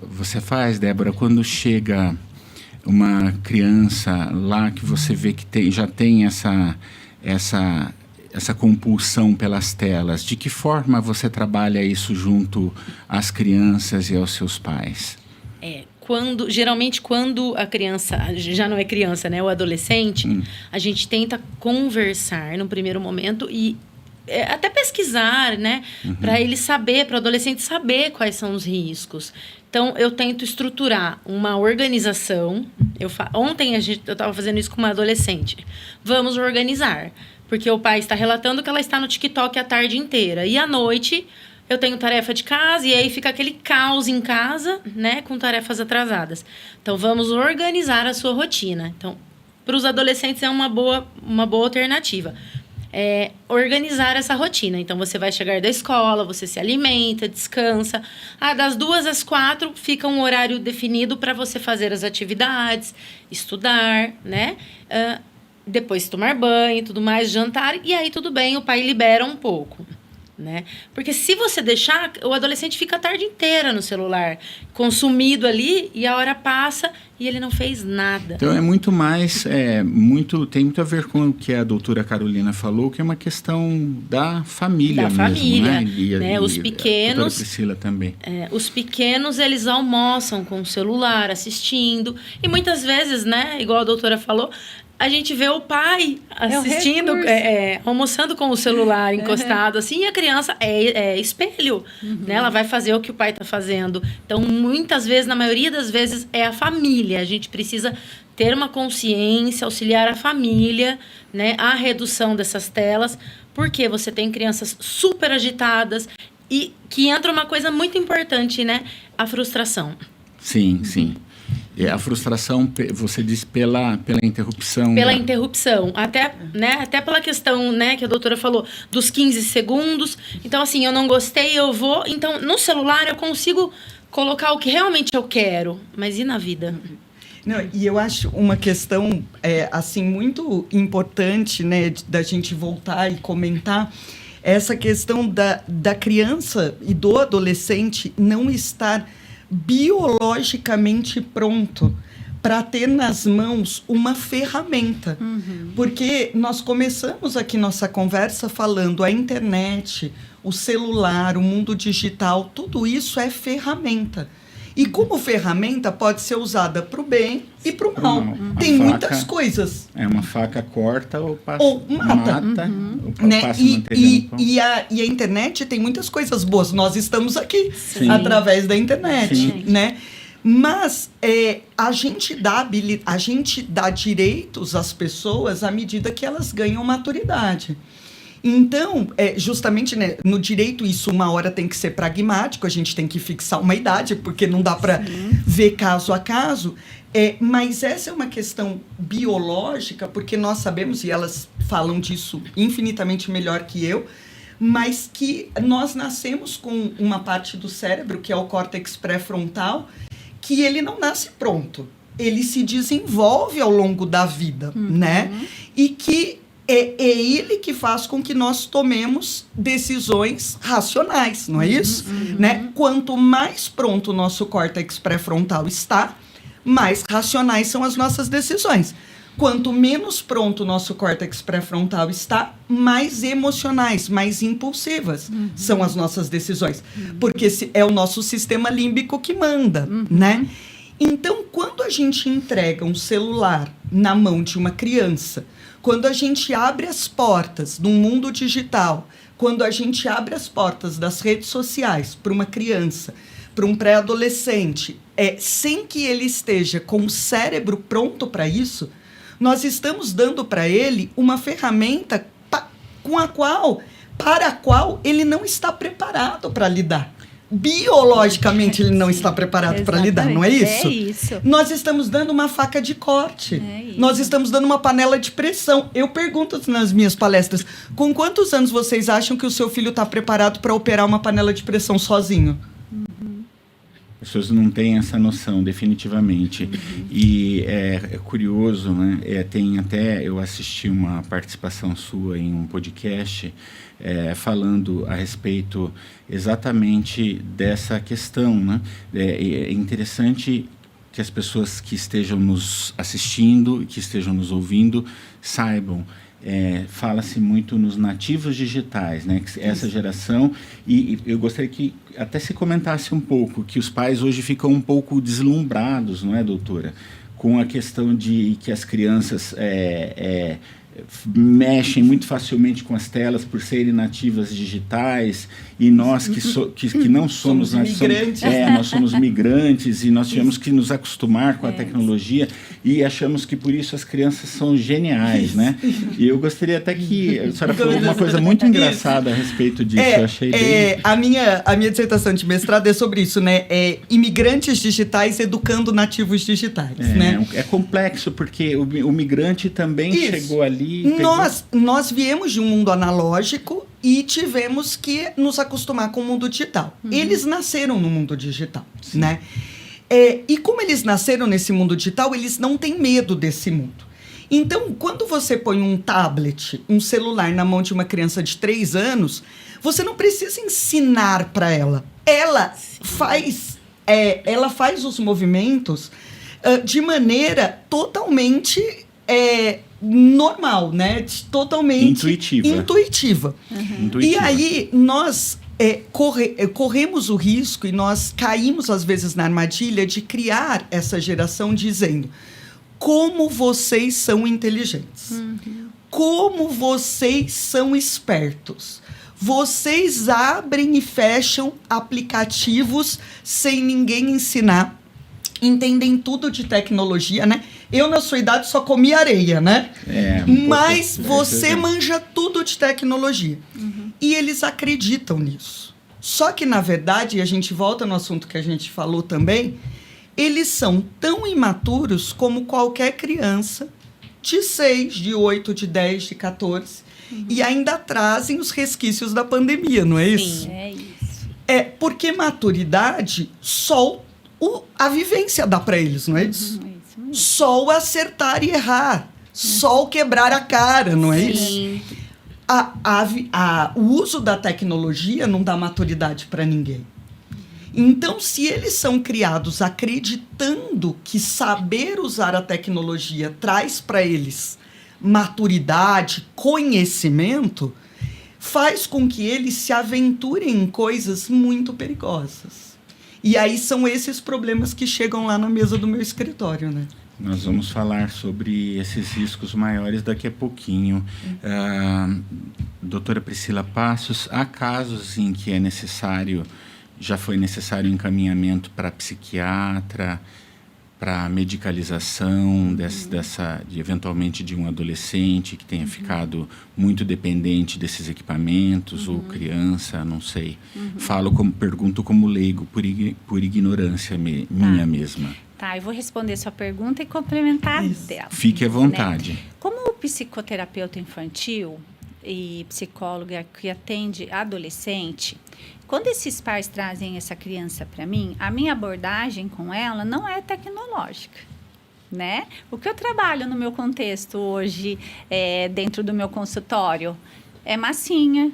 Speaker 1: você faz, Débora, quando chega uma criança lá que você vê que já tem essa compulsão pelas telas? De que forma você trabalha isso junto às crianças e aos seus pais?
Speaker 3: Geralmente, quando a criança já não é criança, né, o adolescente, a gente tenta conversar no primeiro momento e até pesquisar, né, para ele saber, para o adolescente saber quais são os riscos. Então, eu tento estruturar uma organização. Ontem eu estava fazendo isso com uma adolescente. Vamos organizar. Porque o pai está relatando que ela está no TikTok a tarde inteira. E à noite, eu tenho tarefa de casa e aí fica aquele caos em casa, né, com tarefas atrasadas. Então, vamos organizar a sua rotina. Então, para os adolescentes é uma boa alternativa. Organizar essa rotina. Então, você vai chegar da escola, você se alimenta, descansa. Das 2 às 4 fica um horário definido para você fazer as atividades, estudar, né? Depois tomar banho e tudo mais, jantar. E aí, tudo bem, o pai libera um pouco. Né? Porque se você deixar, o adolescente fica a tarde inteira no celular, consumido ali, e a hora passa e ele não fez nada.
Speaker 1: Então é muito mais, tem muito a ver com o que a doutora Carolina falou, que é uma questão da família mesmo,
Speaker 3: família,
Speaker 1: né?
Speaker 3: Os pequenos,
Speaker 1: a doutora Priscila também.
Speaker 3: Os pequenos, eles almoçam com o celular, assistindo, e muitas vezes, né, igual a doutora falou, a gente vê o pai assistindo, almoçando com o celular encostado, assim, e a criança é espelho, né? Ela vai fazer o que o pai está fazendo. Então, muitas vezes, na maioria das vezes, é a família. A gente precisa ter uma consciência, auxiliar a família, né? A redução dessas telas, porque você tem crianças super agitadas e que entra uma coisa muito importante, né? A frustração.
Speaker 1: Sim, sim. A frustração, você disse, pela interrupção.
Speaker 3: Pela interrupção. Até pela questão, né, que a doutora falou, dos 15 segundos. Então, assim, eu não gostei, eu vou... Então, no celular, eu consigo colocar o que realmente eu quero. Mas e na vida?
Speaker 2: Não, e eu acho uma questão, assim, muito importante, né, da gente voltar e comentar, essa questão da criança e do adolescente não estar biologicamente pronto para ter nas mãos uma ferramenta. Porque nós começamos aqui nossa conversa falando a internet, o celular, o mundo digital, tudo isso é ferramenta. E como ferramenta pode ser usada para o bem e para o mal. Tem muitas coisas.
Speaker 1: Uma faca corta ou passa,
Speaker 2: mata.
Speaker 1: Ou
Speaker 2: né?
Speaker 1: passa
Speaker 2: E a internet tem muitas coisas boas. Nós estamos aqui através da internet, né? Mas a gente dá direitos às pessoas à medida que elas ganham maturidade. Então, justamente, né, no direito, isso uma hora tem que ser pragmático, a gente tem que fixar uma idade, porque não dá para ver caso a caso. Mas essa é uma questão biológica, porque nós sabemos, e elas falam disso infinitamente melhor que eu, mas que nós nascemos com uma parte do cérebro, que é o córtex pré-frontal, que ele não nasce pronto. Ele se desenvolve ao longo da vida, né? E que é ele que faz com que nós tomemos decisões racionais, não é isso? Né? Quanto mais pronto o nosso córtex pré-frontal está, mais racionais são as nossas decisões. Quanto menos pronto o nosso córtex pré-frontal está, mais emocionais, mais impulsivas são as nossas decisões. Porque é o nosso sistema límbico que manda, né? Então, quando a gente entrega um celular na mão de uma criança, quando a gente abre as portas do mundo digital, quando a gente abre as portas das redes sociais para uma criança, para um pré-adolescente, sem que ele esteja com o cérebro pronto para isso, nós estamos dando para ele uma ferramenta para a qual ele não está preparado para lidar. Biologicamente ele não está preparado para lidar, não é isso?
Speaker 4: É isso.
Speaker 2: Nós estamos dando uma faca de corte. Nós estamos dando uma panela de pressão. Eu pergunto nas minhas palestras, com quantos anos vocês acham que o seu filho está preparado para operar uma panela de pressão sozinho?
Speaker 1: As pessoas não têm essa noção, definitivamente. E é curioso, né? Eu assisti uma participação sua em um podcast falando a respeito exatamente dessa questão, né? É interessante que as pessoas que estejam nos assistindo, que estejam nos ouvindo, saibam. Fala-se muito nos nativos digitais, né? Essa geração, e eu gostaria que até se comentasse um pouco, que os pais hoje ficam um pouco deslumbrados, não é, doutora? Com a questão de que as crianças mexem muito facilmente com as telas por serem nativas digitais, e nós que não somos
Speaker 2: migrantes.
Speaker 1: Nós somos migrantes e nós tivemos que nos acostumar com a tecnologia e achamos que por isso as crianças são geniais, né? E eu gostaria até que a senhora falou uma coisa muito engraçada a respeito disso. Eu achei bem...
Speaker 2: a minha dissertação de mestrado é sobre isso, né? Imigrantes digitais educando nativos digitais, né?
Speaker 1: É complexo, porque o migrante também chegou ali...
Speaker 2: Nós viemos de um mundo analógico e tivemos que nos acostumar com o mundo digital. Eles nasceram no mundo digital, né? E como eles nasceram nesse mundo digital, eles não têm medo desse mundo. Então, quando você põe um tablet, um celular na mão de uma criança de 3 anos, você não precisa ensinar para ela. Ela faz os movimentos de maneira totalmente... normal, né? Totalmente intuitiva. E aí nós corremos o risco e nós caímos às vezes na armadilha de criar essa geração dizendo como vocês são inteligentes, como vocês são espertos. Vocês abrem e fecham aplicativos sem ninguém ensinar, entendem tudo de tecnologia, né? Eu, na sua idade, só comia areia, né? Mas você manja tudo de tecnologia. E eles acreditam nisso. Só que, na verdade, e a gente volta no assunto que a gente falou também, eles são tão imaturos como qualquer criança de 6, de 8, de 10, de 14. E ainda trazem os resquícios da pandemia, não é isso?
Speaker 4: Sim, é isso.
Speaker 2: Porque maturidade, só a vivência dá para eles, não é isso? Só o acertar e errar. Só o quebrar a cara, não é isso? O uso da tecnologia não dá maturidade para ninguém. Então, se eles são criados acreditando que saber usar a tecnologia traz para eles maturidade, conhecimento, faz com que eles se aventurem em coisas muito perigosas. E aí são esses problemas que chegam lá na mesa do meu escritório, né?
Speaker 1: Nós vamos falar sobre esses riscos maiores daqui a pouquinho. Doutora Priscila Passos, há casos em que já foi necessário encaminhamento para psiquiatra, para medicalização eventualmente de um adolescente que tenha ficado muito dependente desses equipamentos, ou criança, não sei. Pergunto como leigo, por ignorância minha mesma.
Speaker 4: Tá, eu vou responder sua pergunta e complementar dela.
Speaker 1: Fique à vontade.
Speaker 4: Né? Como psicoterapeuta infantil e psicóloga que atende adolescente, quando esses pais trazem essa criança para mim, a minha abordagem com ela não é tecnológica, né? O que eu trabalho no meu contexto hoje, dentro do meu consultório, é massinha,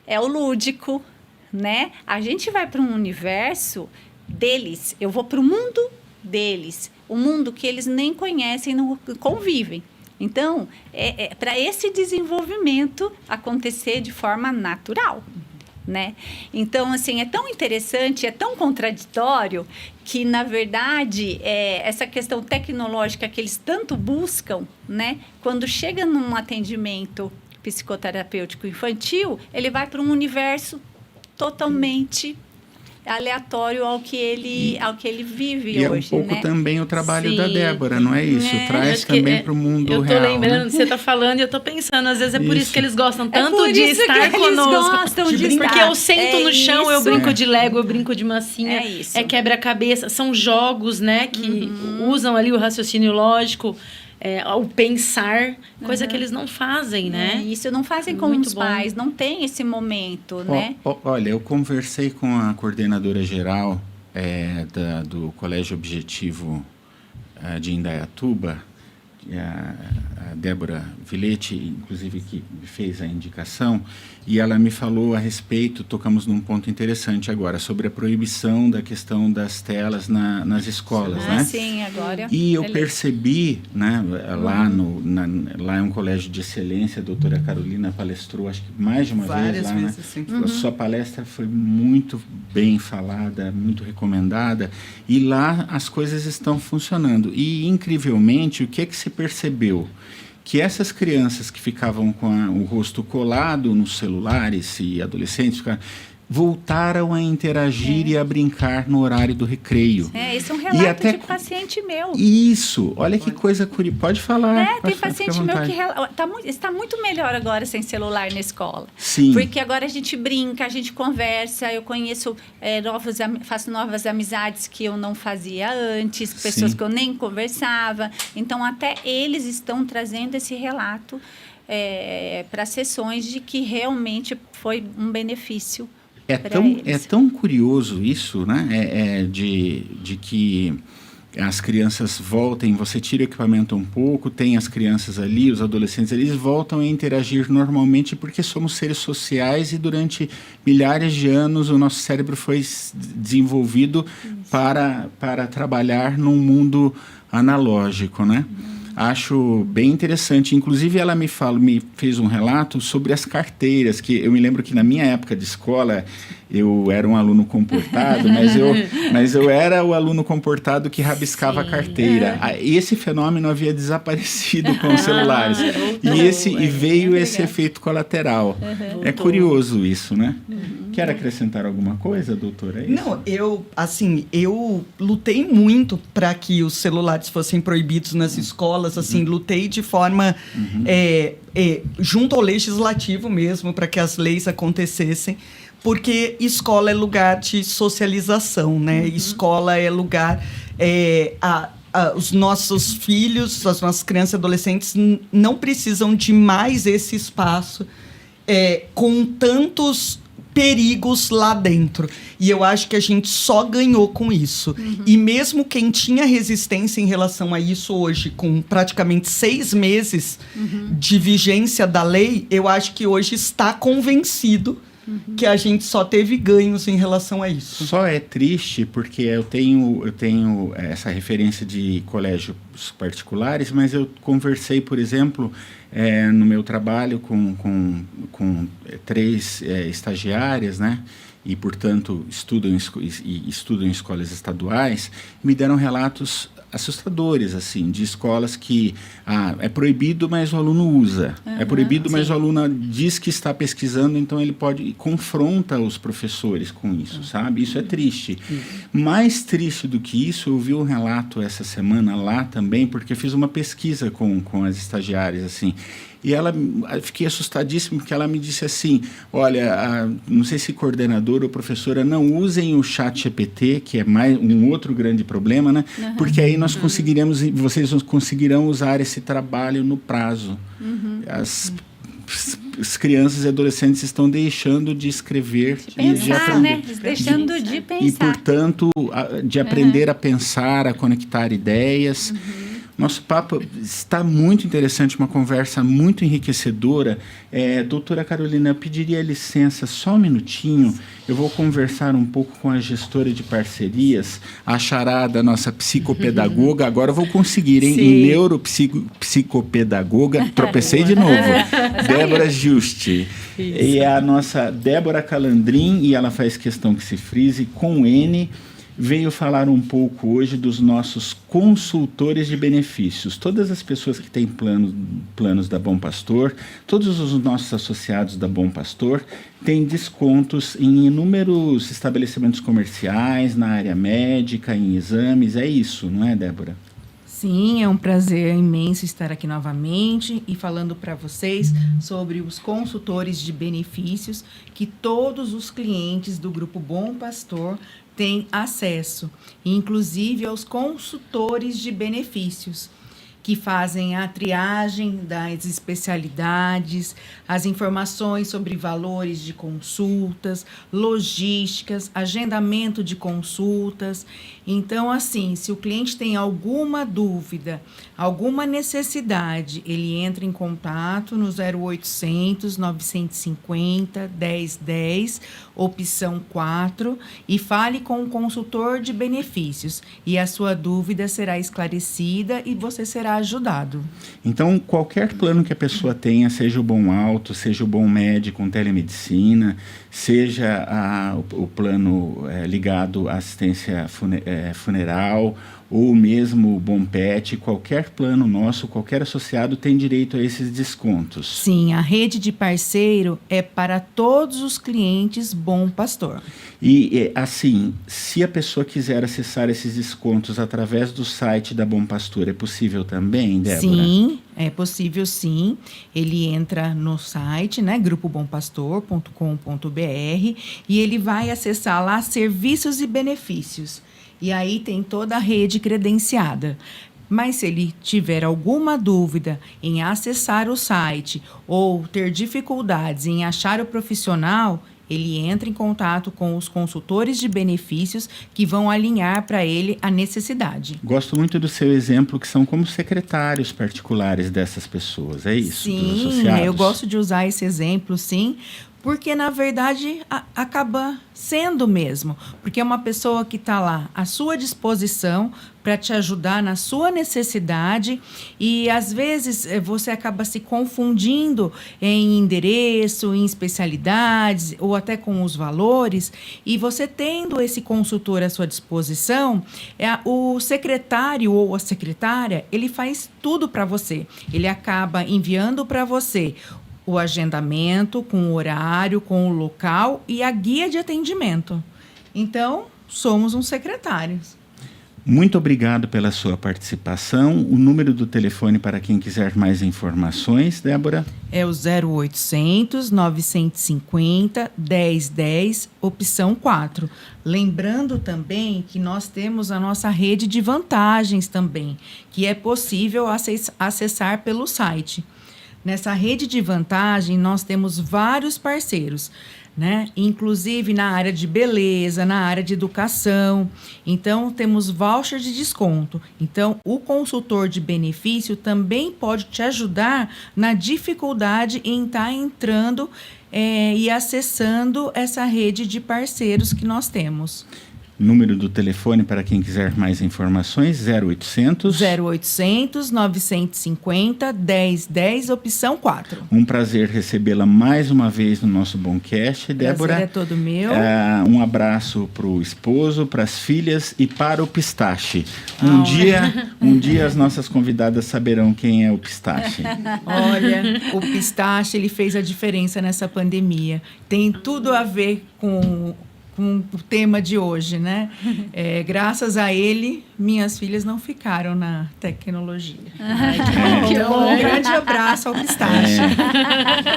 Speaker 4: é o lúdico, né? A gente vai para um universo deles, eu vou para o mundo deles, o mundo que eles nem conhecem, não convivem. Então, para esse desenvolvimento acontecer de forma natural, né? Então, assim, é tão interessante, é tão contraditório que, na verdade, essa questão tecnológica que eles tanto buscam, né? Quando chega num atendimento psicoterapêutico infantil, ele vai para um universo totalmente aleatório ao que ele vive
Speaker 1: e
Speaker 4: hoje,
Speaker 1: é um pouco,
Speaker 4: né?
Speaker 1: também o trabalho da Débora, não é isso? Traz também para o mundo
Speaker 3: real.
Speaker 1: Eu
Speaker 3: tô lembrando,
Speaker 1: né?
Speaker 3: Você está falando e eu tô pensando, às vezes por isso que eles gostam tanto
Speaker 4: por
Speaker 3: de
Speaker 4: isso
Speaker 3: estar
Speaker 4: que
Speaker 3: conosco.
Speaker 4: Eles gostam de estar.
Speaker 3: Porque eu sento no chão, eu brinco de Lego, eu brinco de massinha, quebra-cabeça, são jogos, né, que usam ali o raciocínio lógico, o pensar, coisa que eles não fazem, né?
Speaker 4: Isso, não fazem com os pais, não tem esse momento, né?
Speaker 1: Olha, eu conversei com a coordenadora geral do Colégio Objetivo de Indaiatuba, a Débora Vilete, inclusive, que fez a indicação, e ela me falou a respeito, tocamos num ponto interessante agora, sobre a proibição da questão das telas nas escolas, né?
Speaker 4: Sim, agora.
Speaker 1: E eu percebi, né, lá é um colégio de excelência, a doutora Carolina palestrou, acho que mais de uma vez lá, né?
Speaker 2: Sim.
Speaker 1: A sua palestra foi muito bem falada, muito recomendada, e lá as coisas estão funcionando. E, incrivelmente, o que se percebeu? que essas crianças que ficavam com o rosto colado nos celulares e adolescentes voltaram a interagir e a brincar no horário do recreio.
Speaker 4: Esse é um relato de paciente meu.
Speaker 1: Isso, olha que coisa curiosa. Pode falar.
Speaker 4: Tem paciente meu que está muito melhor agora sem celular na escola.
Speaker 1: Sim.
Speaker 4: Porque agora a gente brinca, a gente conversa, eu conheço faço novas amizades que eu não fazia antes, pessoas que eu nem conversava. Então, até eles estão trazendo esse relato para sessões de que realmente foi um benefício.
Speaker 1: É tão curioso isso, né? De que as crianças voltem, você tira o equipamento um pouco, tem as crianças ali, os adolescentes, eles voltam a interagir normalmente porque somos seres sociais e durante milhares de anos o nosso cérebro foi desenvolvido para trabalhar num mundo analógico, né? Acho bem interessante. Inclusive, ela me fez um relato sobre as carteiras, que eu me lembro que na minha época de escola eu era um aluno comportado, mas eu era o aluno comportado que rabiscava a carteira. E esse fenômeno havia desaparecido com os celulares. E veio esse efeito colateral. É curioso isso, né? Quer acrescentar alguma coisa, doutora?
Speaker 2: Não, eu lutei muito para que os celulares fossem proibidos nas escolas, lutei de forma junto ao legislativo mesmo, para que as leis acontecessem, porque escola é lugar de socialização, né? Escola é lugar... os nossos filhos, as nossas crianças e adolescentes não precisam de mais esse espaço com tantos perigos lá dentro. E eu acho que a gente só ganhou com isso. E mesmo quem tinha resistência em relação a isso hoje, com praticamente 6 meses de vigência da lei, eu acho que hoje está convencido que a gente só teve ganhos em relação a isso.
Speaker 1: Só é triste porque eu tenho essa referência de colégios particulares, mas eu conversei, por exemplo, no meu trabalho com 3 estagiárias, né? E, portanto, estudam em escolas estaduais, me deram relatos assustadores, assim, de escolas que é proibido, mas o aluno usa. É proibido, mas o aluno diz que está pesquisando, então ele confronta os professores com isso, sabe? Isso é triste. Mais triste do que isso, eu vi um relato essa semana lá também, porque eu fiz uma pesquisa com as estagiárias, assim, e fiquei assustadíssimo porque ela me disse assim, olha, não sei se coordenador ou professora, não usem o ChatGPT, que é mais um outro grande problema, né? Porque aí vocês conseguirão usar esse trabalho no prazo. As crianças e adolescentes estão deixando de escrever
Speaker 4: e de aprender. Deixando de pensar.
Speaker 1: E, portanto, de aprender a pensar, a conectar ideias. Nosso papo está muito interessante, uma conversa muito enriquecedora. Doutora Carolina, eu pediria licença só um minutinho. Eu vou conversar um pouco com a gestora de parcerias, a charada, nossa psicopedagoga. Agora eu vou conseguir, hein? Em neuropsicopedagoga. Tropecei de novo. Débora Juste. E é a nossa Débora Calandrin, e ela faz questão que se frise com N. Veio falar um pouco hoje dos nossos consultores de benefícios. Todas as pessoas que têm planos da Bom Pastor, todos os nossos associados da Bom Pastor, têm descontos em inúmeros estabelecimentos comerciais, na área médica, em exames. É isso, não é, Débora?
Speaker 5: Sim, é um prazer imenso estar aqui novamente e falando para vocês sobre os consultores de benefícios que todos os clientes do Grupo Bom Pastor têm acesso, inclusive aos consultores de benefícios, que fazem a triagem das especialidades, as informações sobre valores de consultas, logísticas, agendamento de consultas. Então, assim, se o cliente tem alguma dúvida, alguma necessidade, ele entra em contato no 0800 950 1010, opção 4, e fale com o consultor de benefícios. E a sua dúvida será esclarecida e você será ajudado.
Speaker 1: Então, qualquer plano que a pessoa tenha, seja o Bom Alto, seja o Bom Médico com telemedicina, seja o plano ligado à assistência funeral, ou mesmo o Bom Pet, qualquer plano nosso, qualquer associado tem direito a esses descontos.
Speaker 5: Sim, a rede de parceiro é para todos os clientes Bom Pastor.
Speaker 1: E, assim, se a pessoa quiser acessar esses descontos através do site da Bom Pastor, é possível também, Débora?
Speaker 5: Sim, é possível sim. Ele entra no site, né, grupobompastor.com.br, e ele vai acessar lá serviços e benefícios. E aí tem toda a rede credenciada. Mas se ele tiver alguma dúvida em acessar o site ou ter dificuldades em achar o profissional, ele entra em contato com os consultores de benefícios que vão alinhar para ele a necessidade.
Speaker 1: Gosto muito do seu exemplo, que são como secretários particulares dessas pessoas, é isso? Dos
Speaker 5: Sim,
Speaker 1: associados?
Speaker 5: eu gosto de usar esse exemplo, sim, porque na verdade acaba sendo mesmo, porque é uma pessoa que está lá à sua disposição para te ajudar na sua necessidade, e às vezes você acaba se confundindo em endereço, em especialidades ou até com os valores, e você tendo esse consultor à sua disposição, o secretário ou a secretária, ele faz tudo para você, ele acaba enviando para você o agendamento, com o horário, com o local e a guia de atendimento. Então, somos uns secretários.
Speaker 1: Muito obrigado pela sua participação. O número do telefone para quem quiser mais informações, Débora?
Speaker 5: É o 0800 950 1010, opção 4. Lembrando também que nós temos a nossa rede de vantagens também, que é possível acessar pelo site. Nessa rede de vantagem, nós temos vários parceiros, né? Inclusive na área de beleza, na área de educação. Então, temos voucher de desconto. Então, o consultor de benefício também pode te ajudar na dificuldade em estar entrando e acessando essa rede de parceiros que nós temos.
Speaker 1: Número do telefone para quem quiser mais informações, 0800...
Speaker 5: 0800 950 1010, opção 4.
Speaker 1: Um prazer recebê-la mais uma vez no nosso Bomcast, Débora.
Speaker 5: Prazer é todo meu.
Speaker 1: Um abraço para o esposo, para as filhas e para o Pistache. Um dia as nossas convidadas saberão quem é o Pistache.
Speaker 5: Olha, o Pistache, ele fez a diferença nessa pandemia. Tem tudo a ver com o tema de hoje, né? Graças a ele, minhas filhas não ficaram na tecnologia. Então, um grande abraço ao Pistache.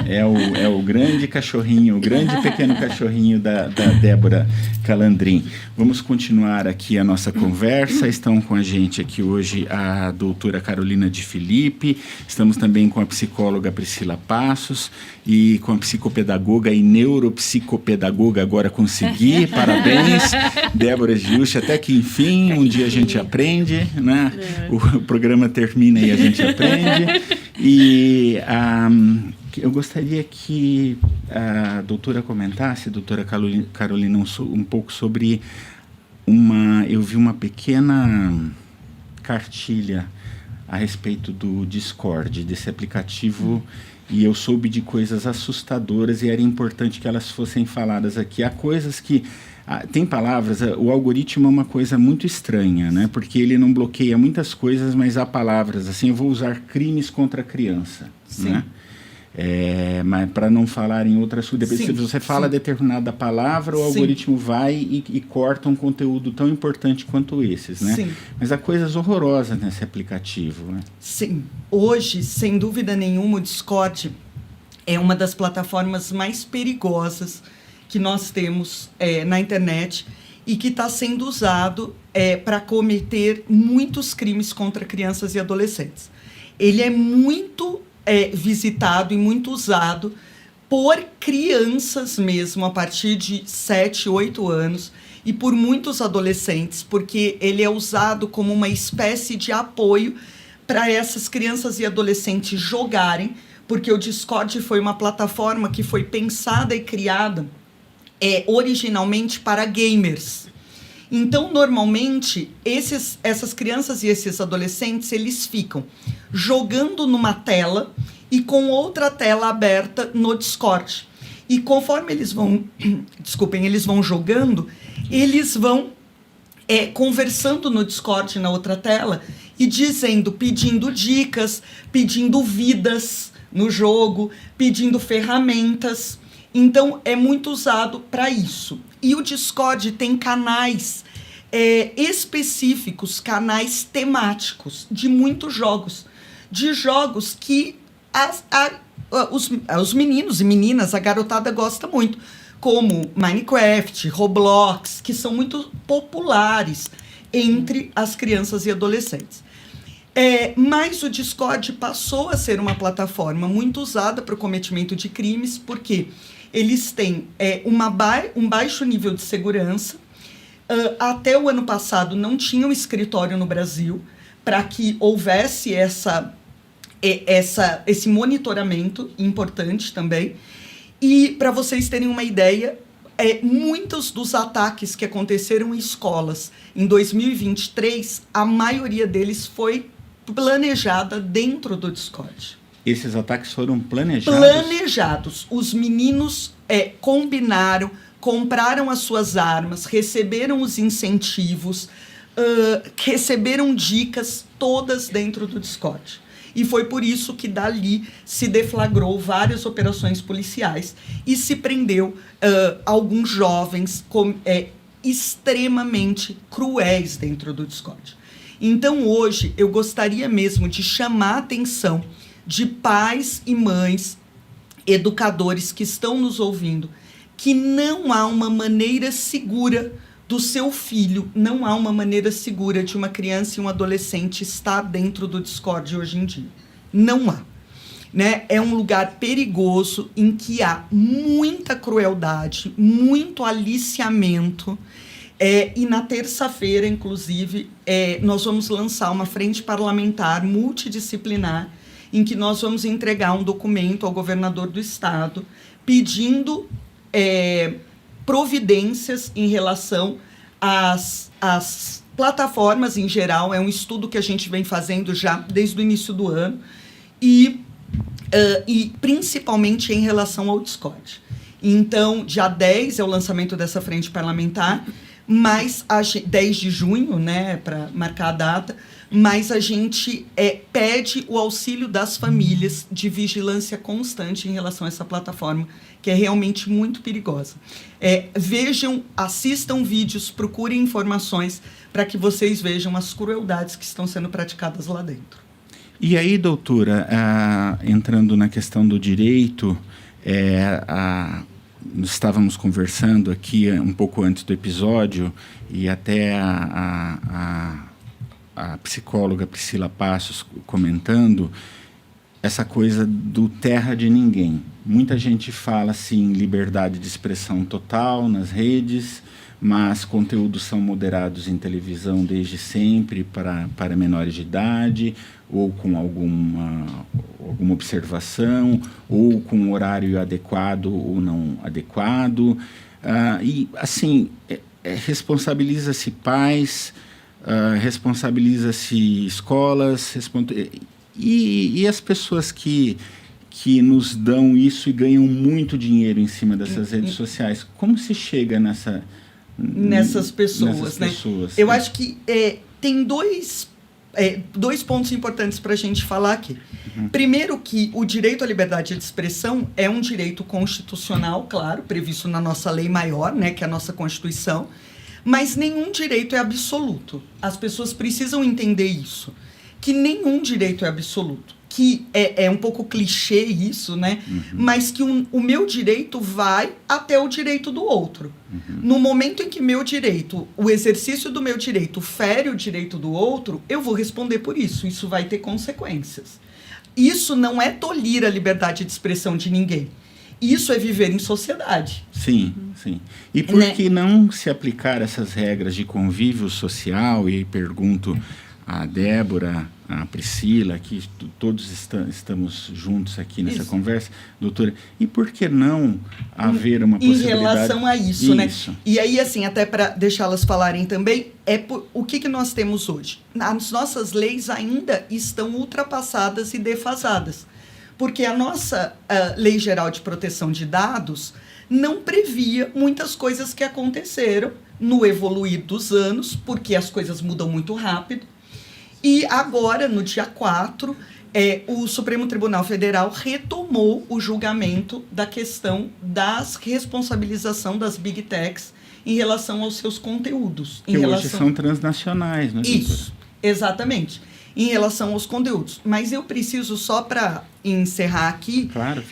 Speaker 1: É o grande cachorrinho, o grande pequeno cachorrinho da Débora Calandrin. Vamos continuar aqui a nossa conversa. Estão com a gente aqui hoje a doutora Carolina de Filipe, estamos também com a psicóloga Priscila Passos e com a psicopedagoga e neuropsicopedagoga, agora consegui. Parabéns, Débora Giusti, até que enfim, um dia a gente aprende, né? O programa termina e a gente aprende. E eu gostaria que a doutora comentasse, doutora Carolina, um pouco sobre eu vi uma pequena cartilha a respeito do Discord, desse aplicativo, e eu soube de coisas assustadoras e era importante que elas fossem faladas aqui. Há coisas que... tem palavras, o algoritmo é uma coisa muito estranha, né? Porque ele não bloqueia muitas coisas, mas há palavras, assim, eu vou usar crimes contra a criança,
Speaker 2: Sim.
Speaker 1: né? Mas para não falar em outras coisas, se você fala determinada palavra, o algoritmo vai e corta um conteúdo tão importante quanto esses, né?
Speaker 2: Sim.
Speaker 1: Mas há coisas horrorosas nesse aplicativo, né?
Speaker 2: Sim. Hoje, sem dúvida nenhuma, o Discord é uma das plataformas mais perigosas que nós temos na internet e que está sendo usado para cometer muitos crimes contra crianças e adolescentes. Ele é muito visitado e muito usado por crianças mesmo, a partir de 7, 8 anos, e por muitos adolescentes, porque ele é usado como uma espécie de apoio para essas crianças e adolescentes jogarem, porque o Discord foi uma plataforma que foi pensada e criada originalmente para gamers. Então, normalmente, essas crianças e esses adolescentes, eles ficam jogando numa tela e com outra tela aberta no Discord. E conforme eles vão, eles vão jogando, eles vão conversando no Discord, na outra tela, e pedindo dicas, pedindo vidas no jogo, pedindo ferramentas. Então, é muito usado para isso. E o Discord tem canais específicos, canais temáticos de muitos jogos. De jogos que os meninos e meninas, a garotada gosta muito, como Minecraft, Roblox, que são muito populares entre as crianças e adolescentes. Mas o Discord passou a ser uma plataforma muito usada para o cometimento de crimes, porque eles têm um baixo nível de segurança. Até o ano passado não tinha um escritório no Brasil para que houvesse esse monitoramento importante também. E, para vocês terem uma ideia, muitos dos ataques que aconteceram em escolas em 2023, a maioria deles foi planejada dentro do Discord.
Speaker 1: Esses ataques foram planejados?
Speaker 2: Planejados. Os meninos combinaram, compraram as suas armas, receberam os incentivos, receberam dicas todas dentro do Discord. E foi por isso que dali se deflagrou várias operações policiais e se prendeu alguns jovens extremamente cruéis dentro do Discord. Então, hoje, eu gostaria mesmo de chamar a atenção de pais e mães, educadores que estão nos ouvindo, que não há uma maneira segura do seu filho, não há uma maneira segura de uma criança e um adolescente estar dentro do Discord hoje em dia. Não há. Né? É um lugar perigoso em que há muita crueldade, muito aliciamento. E na terça-feira, inclusive, nós vamos lançar uma frente parlamentar multidisciplinar em que nós vamos entregar um documento ao governador do estado pedindo providências em relação às plataformas em geral. É um estudo que a gente vem fazendo já desde o início do ano e principalmente em relação ao Discord. Então, dia 10 é o lançamento dessa frente parlamentar, mas 10 de junho, né, para marcar a data, mas a gente pede o auxílio das famílias de vigilância constante em relação a essa plataforma, que é realmente muito perigosa. Vejam, assistam vídeos, procurem informações para que vocês vejam as crueldades que estão sendo praticadas lá dentro.
Speaker 1: E aí, doutora, entrando na questão do direito, nós estávamos conversando aqui um pouco antes do episódio e até a psicóloga Priscila Passos comentando essa coisa do terra de ninguém. Muita gente fala assim, liberdade de expressão total nas redes, mas conteúdos são moderados em televisão desde sempre para menores de idade, ou com alguma observação, ou com horário adequado ou não adequado. E, assim, responsabiliza-se pais, responsabiliza-se escolas, e as pessoas que nos dão isso e ganham muito dinheiro em cima dessas redes sociais. Como se chega nessas pessoas,
Speaker 2: né? Eu acho que tem dois pontos importantes para a gente falar aqui. Uhum. Primeiro, que o direito à liberdade de expressão é um direito constitucional, claro, previsto na nossa lei maior, né, que é a nossa Constituição, mas nenhum direito é absoluto. As pessoas precisam entender isso, que nenhum direito é absoluto. Que é um pouco clichê isso, né? Uhum. Mas que o meu direito vai até o direito do outro. Uhum. No momento em que o exercício do meu direito fere o direito do outro, eu vou responder por isso. Isso vai ter consequências. Isso não é tolir a liberdade de expressão de ninguém. Isso é viver em sociedade.
Speaker 1: Sim, sim. E por que não se aplicar essas regras de convívio social? E pergunto a Débora, a Priscila, que todos estamos juntos aqui nessa conversa, doutora, e por que não haver uma possibilidade?
Speaker 2: Em relação a isso, né? E aí, assim, até para deixá-las falarem também, o que nós temos hoje? As nossas leis ainda estão ultrapassadas e defasadas, porque a nossa Lei Geral de Proteção de Dados não previa muitas coisas que aconteceram no evoluir dos anos, porque as coisas mudam muito rápido. E agora, no dia 4, o Supremo Tribunal Federal retomou o julgamento da questão da responsabilização das Big Techs em relação aos seus conteúdos.
Speaker 1: Que hoje são transnacionais, né?
Speaker 2: Isso, exatamente. Em relação aos conteúdos. Mas eu preciso, só para encerrar aqui,
Speaker 1: claro,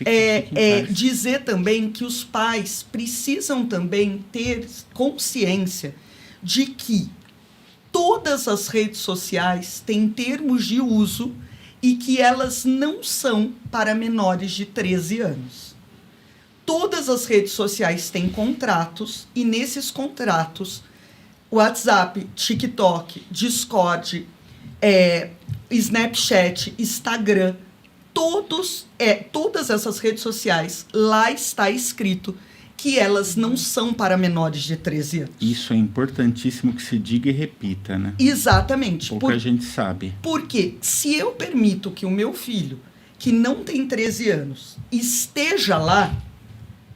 Speaker 2: dizer também que os pais precisam também ter consciência de que todas as redes sociais têm termos de uso e que elas não são para menores de 13 anos. Todas as redes sociais têm contratos e nesses contratos, WhatsApp, TikTok, Discord, Snapchat, Instagram, todas essas redes sociais, lá está escrito que elas não são para menores de 13 anos.
Speaker 1: Isso é importantíssimo que se diga e repita, né?
Speaker 2: Exatamente.
Speaker 1: Pouca gente sabe.
Speaker 2: Porque se eu permito que o meu filho, que não tem 13 anos, esteja lá,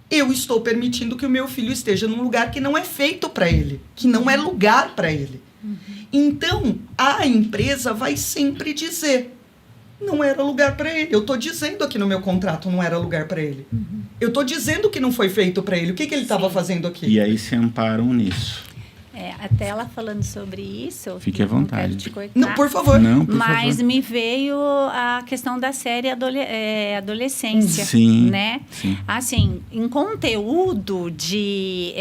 Speaker 2: eu estou permitindo que o meu filho esteja num lugar que não é feito para ele, que não é lugar para ele. Então, a empresa vai sempre dizer, não era lugar para ele. Eu estou dizendo aqui no meu contrato, não era lugar para ele. Eu estou dizendo que não foi feito para ele. O que ele estava fazendo aqui?
Speaker 1: E aí se amparam nisso.
Speaker 4: Até ela falando sobre isso...
Speaker 1: Fique à vontade.
Speaker 4: Não quero te cortar,
Speaker 2: não, por favor.
Speaker 1: Não, por
Speaker 4: mas
Speaker 1: favor.
Speaker 4: me veio a questão da série adolescência.
Speaker 1: Sim,
Speaker 4: né?
Speaker 1: Sim.
Speaker 4: Assim, em conteúdo de...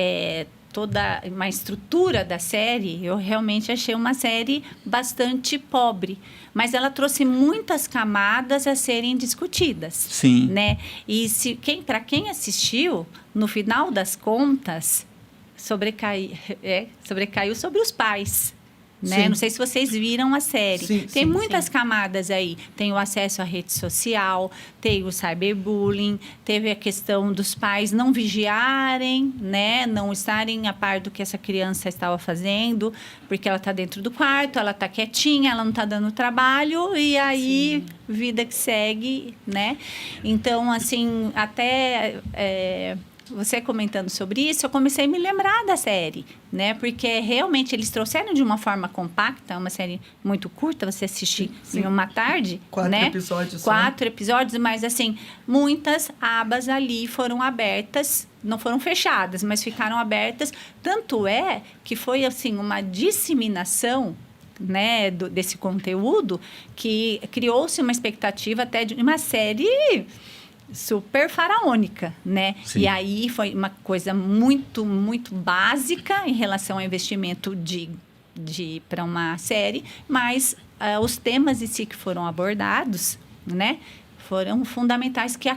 Speaker 4: toda uma estrutura da série, eu realmente achei uma série bastante pobre. Mas ela trouxe muitas camadas a serem discutidas.
Speaker 1: Sim.
Speaker 4: Né? E para quem assistiu, no final das contas, sobrecaiu sobre os pais. Né? Não sei se vocês viram a série. Tem muitas camadas aí. Tem o acesso à rede social, tem o cyberbullying, teve a questão dos pais não vigiarem, né? Não estarem a par do que essa criança estava fazendo, porque ela está dentro do quarto, ela está quietinha, ela não está dando trabalho, e aí vida que segue, né? Então, assim, até... você comentando sobre isso, eu comecei a me lembrar da série, né? Porque realmente eles trouxeram de uma forma compacta, uma série muito curta, você assiste em uma tarde,
Speaker 2: 4
Speaker 4: né?
Speaker 2: episódios.
Speaker 4: 4 episódios, mas assim, muitas abas ali foram abertas, não foram fechadas, mas ficaram abertas. Tanto é que foi assim uma disseminação, né, desse conteúdo, que criou-se uma expectativa até de uma série super faraônica, né?
Speaker 1: Sim.
Speaker 4: E aí foi uma coisa muito, muito básica em relação ao investimento para uma série, mas os temas em si que foram abordados, né, foram fundamentais, que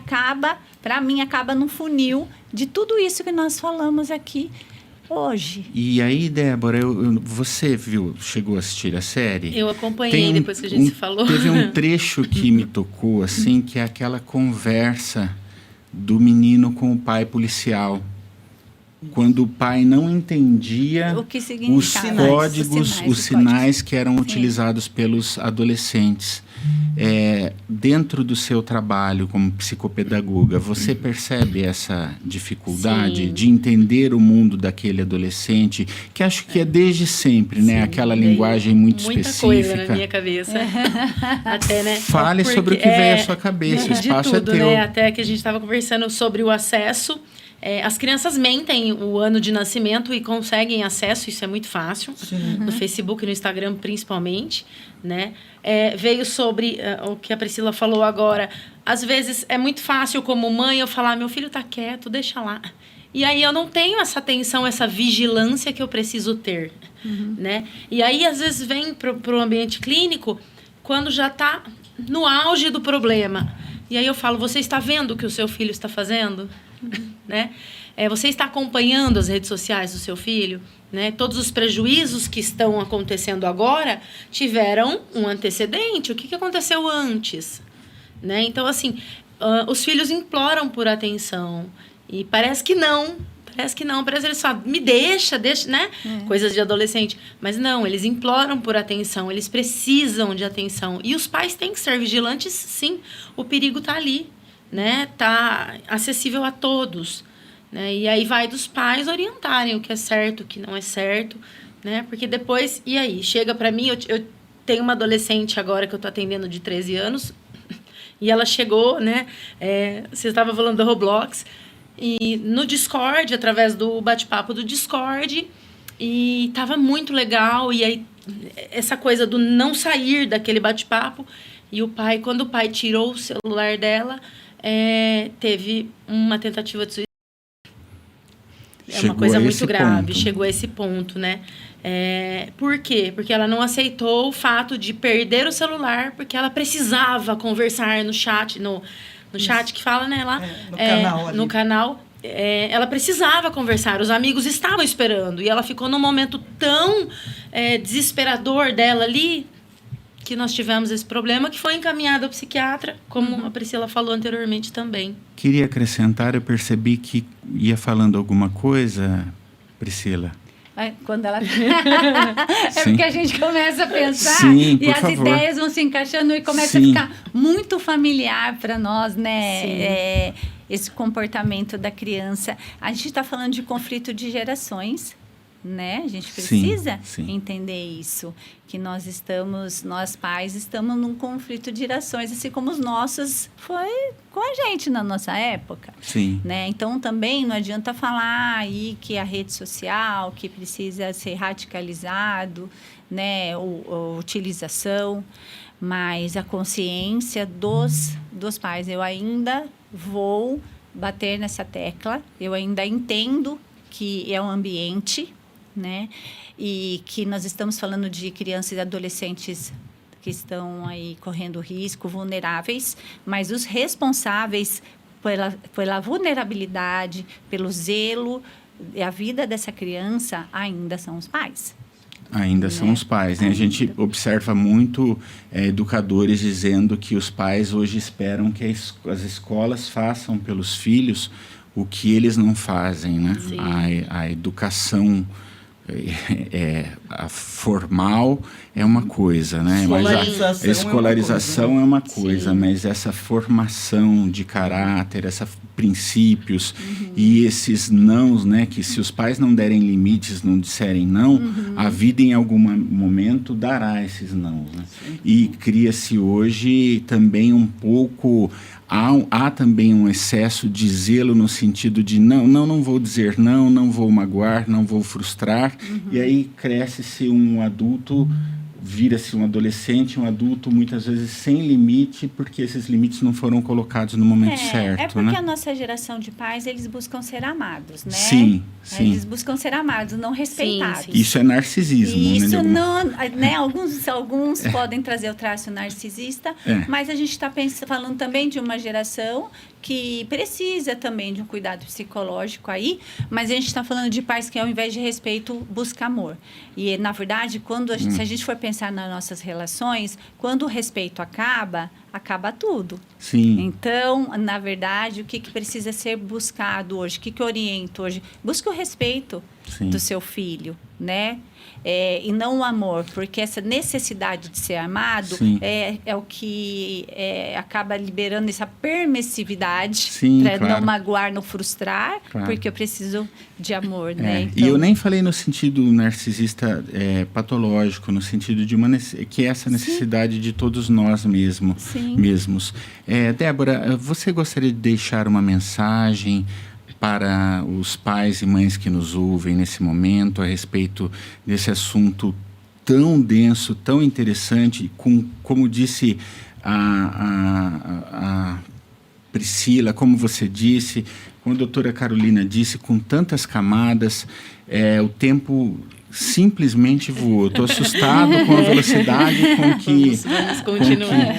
Speaker 4: para mim, acaba no funil de tudo isso que nós falamos aqui hoje.
Speaker 1: E aí, Débora, você chegou a assistir a série?
Speaker 3: Eu acompanhei depois que a gente se falou.
Speaker 1: Teve um trecho que me tocou, assim, que é aquela conversa do menino com o pai policial. Quando o pai não entendia os códigos, os sinais que eram utilizados pelos adolescentes. Dentro do seu trabalho como psicopedagoga, você percebe essa dificuldade de entender o mundo daquele adolescente, que acho que é desde sempre, né? Aquela linguagem muito específica.
Speaker 3: Muita coisa na minha cabeça. Até, né?
Speaker 1: Fale sobre o que veio à sua cabeça, o espaço
Speaker 3: de tudo,
Speaker 1: é teu.
Speaker 3: Né? Até que a gente estava conversando sobre o acesso. As crianças mentem o ano de nascimento e conseguem acesso, isso é muito fácil, no Facebook e no Instagram principalmente, né? Veio sobre o que a Priscila falou agora. Às vezes é muito fácil como mãe eu falar, meu filho tá quieto, deixa lá. E aí eu não tenho essa atenção, essa vigilância que eu preciso ter, né? E aí às vezes vem pro ambiente clínico quando já tá no auge do problema. E aí eu falo, você está vendo o que o seu filho está fazendo? Né? Você está acompanhando as redes sociais do seu filho? Né? Todos os prejuízos que estão acontecendo agora tiveram um antecedente. O que aconteceu antes? Né? Então, assim, os filhos imploram por atenção. E parece que não. Parece que eles falam, me deixa, né? Coisas de adolescente. Mas não, eles imploram por atenção, eles precisam de atenção. E os pais têm que ser vigilantes, sim. O perigo está ali, né? Tá acessível a todos. né? E aí vai dos pais orientarem o que é certo, o que não é certo, né? Porque depois, e aí? Chega para mim, eu tenho uma adolescente agora que eu tô atendendo de 13 anos, e ela chegou, né? Você estava falando do Roblox, e no Discord, através do bate-papo do Discord, e tava muito legal, e aí essa coisa do não sair daquele bate-papo, e o pai, quando o pai tirou o celular dela, teve uma tentativa de suicídio. É uma coisa muito grave, chegou a esse ponto, né? Por quê? Porque ela não aceitou o fato de perder o celular, porque ela precisava conversar no chat, no chat que fala, né, lá, no canal. Ela precisava conversar, os amigos estavam esperando, e ela ficou num momento tão desesperador dela ali, que nós tivemos esse problema, que foi encaminhada ao psiquiatra, como a Priscila falou anteriormente também.
Speaker 1: Queria acrescentar, eu percebi que ia falando alguma coisa, Priscila.
Speaker 4: Quando ela... porque a gente começa a pensar,
Speaker 1: Sim,
Speaker 4: e as
Speaker 1: favor.
Speaker 4: ideias vão se encaixando e começa a ficar muito familiar para nós, né? Esse comportamento da criança. A gente está falando de conflito de gerações, né? A gente precisa entender isso, que nós pais estamos num conflito de gerações, assim como os nossos foi com a gente na nossa época.
Speaker 1: Sim.
Speaker 4: Né? Então, também não adianta falar aí que a rede social, que precisa ser radicalizado, né? A utilização, mas a consciência dos pais. Eu ainda vou bater nessa tecla, eu ainda entendo que é um ambiente, né? E que nós estamos falando de crianças e adolescentes que estão aí correndo risco, vulneráveis, mas os responsáveis pela vulnerabilidade, pelo zelo e a vida dessa criança ainda são os pais.
Speaker 1: Ainda são os pais, né? A gente observa muito educadores dizendo que os pais hoje esperam que as escolas façam pelos filhos o que eles não fazem, né? A educação a formal é uma coisa, né? Mas a escolarização é uma coisa, mas essa formação de caráter, esses princípios e esses nãos, né? Que se os pais não derem limites, não disserem não, a vida em algum momento dará esses nãos, né? E cria-se hoje também um pouco... Há também um excesso de zelo no sentido de não vou dizer não vou magoar, não vou frustrar. E aí cresce-se um adulto, vira-se um adolescente, um adulto muitas vezes sem limite, porque esses limites não foram colocados no momento certo.
Speaker 4: É porque a nossa geração de pais, eles buscam ser amados, né?
Speaker 1: Sim.
Speaker 4: Eles buscam ser amados, não respeitados.
Speaker 3: Sim.
Speaker 1: Isso é narcisismo.
Speaker 4: Isso não, né? Alguns podem trazer o traço narcisista, mas a gente está falando também de uma geração que precisa também de um cuidado psicológico aí, mas a gente está falando de pais que, ao invés de respeito, busca amor. E, na verdade, se a gente for pensar nas nossas relações, quando o respeito acaba tudo.
Speaker 1: Sim.
Speaker 4: Então, na verdade, o que precisa ser buscado hoje? O que orienta hoje? Busque o respeito do seu filho, né? E não o amor, porque essa necessidade de ser amado é o que acaba liberando essa permissividade para não magoar, não frustrar, porque eu preciso de amor, né? Então...
Speaker 1: E eu nem falei no sentido narcisista patológico, no sentido de que é essa necessidade de todos nós mesmos. Débora, você gostaria de deixar uma mensagem para os pais e mães que nos ouvem nesse momento a respeito desse assunto tão denso, tão interessante, como disse a Priscila, como você disse, como a doutora Carolina disse, com tantas camadas, o tempo simplesmente voou. Estou assustado com a velocidade com que...
Speaker 3: Vamos continuar.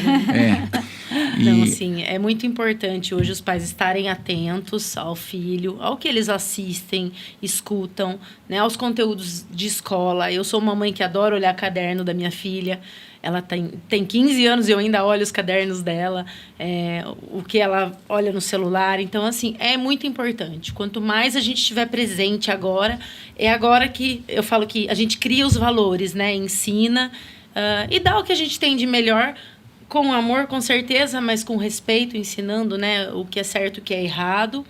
Speaker 3: Então, assim, é muito importante hoje os pais estarem atentos ao filho, ao que eles assistem, escutam, né, aos conteúdos de escola. Eu sou uma mãe que adora olhar caderno da minha filha. Ela tem 15 anos e eu ainda olho os cadernos dela, o que ela olha no celular. Então, assim, é muito importante. Quanto mais a gente estiver presente agora, é agora que eu falo que a gente cria os valores, né? Ensina e dá o que a gente tem de melhor, com amor, com certeza, mas com respeito, ensinando, né, o que é certo e o que é errado.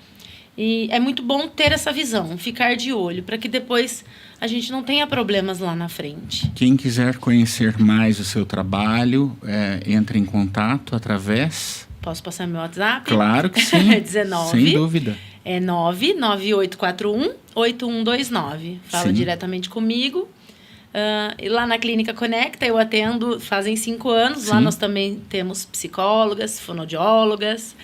Speaker 3: E é muito bom ter essa visão, ficar de olho, para que depois a gente não tenha problemas lá na frente.
Speaker 1: Quem quiser conhecer mais o seu trabalho, entre em contato através...
Speaker 3: Posso passar meu WhatsApp?
Speaker 1: Claro que sim.
Speaker 3: 19.
Speaker 1: Sem dúvida.
Speaker 3: É 99841-8129. Fala
Speaker 1: Sim.
Speaker 3: diretamente comigo. E lá na Clínica Conecta eu atendo fazem 5 anos.
Speaker 1: Sim.
Speaker 3: Lá nós também temos psicólogas, fonoaudiólogas.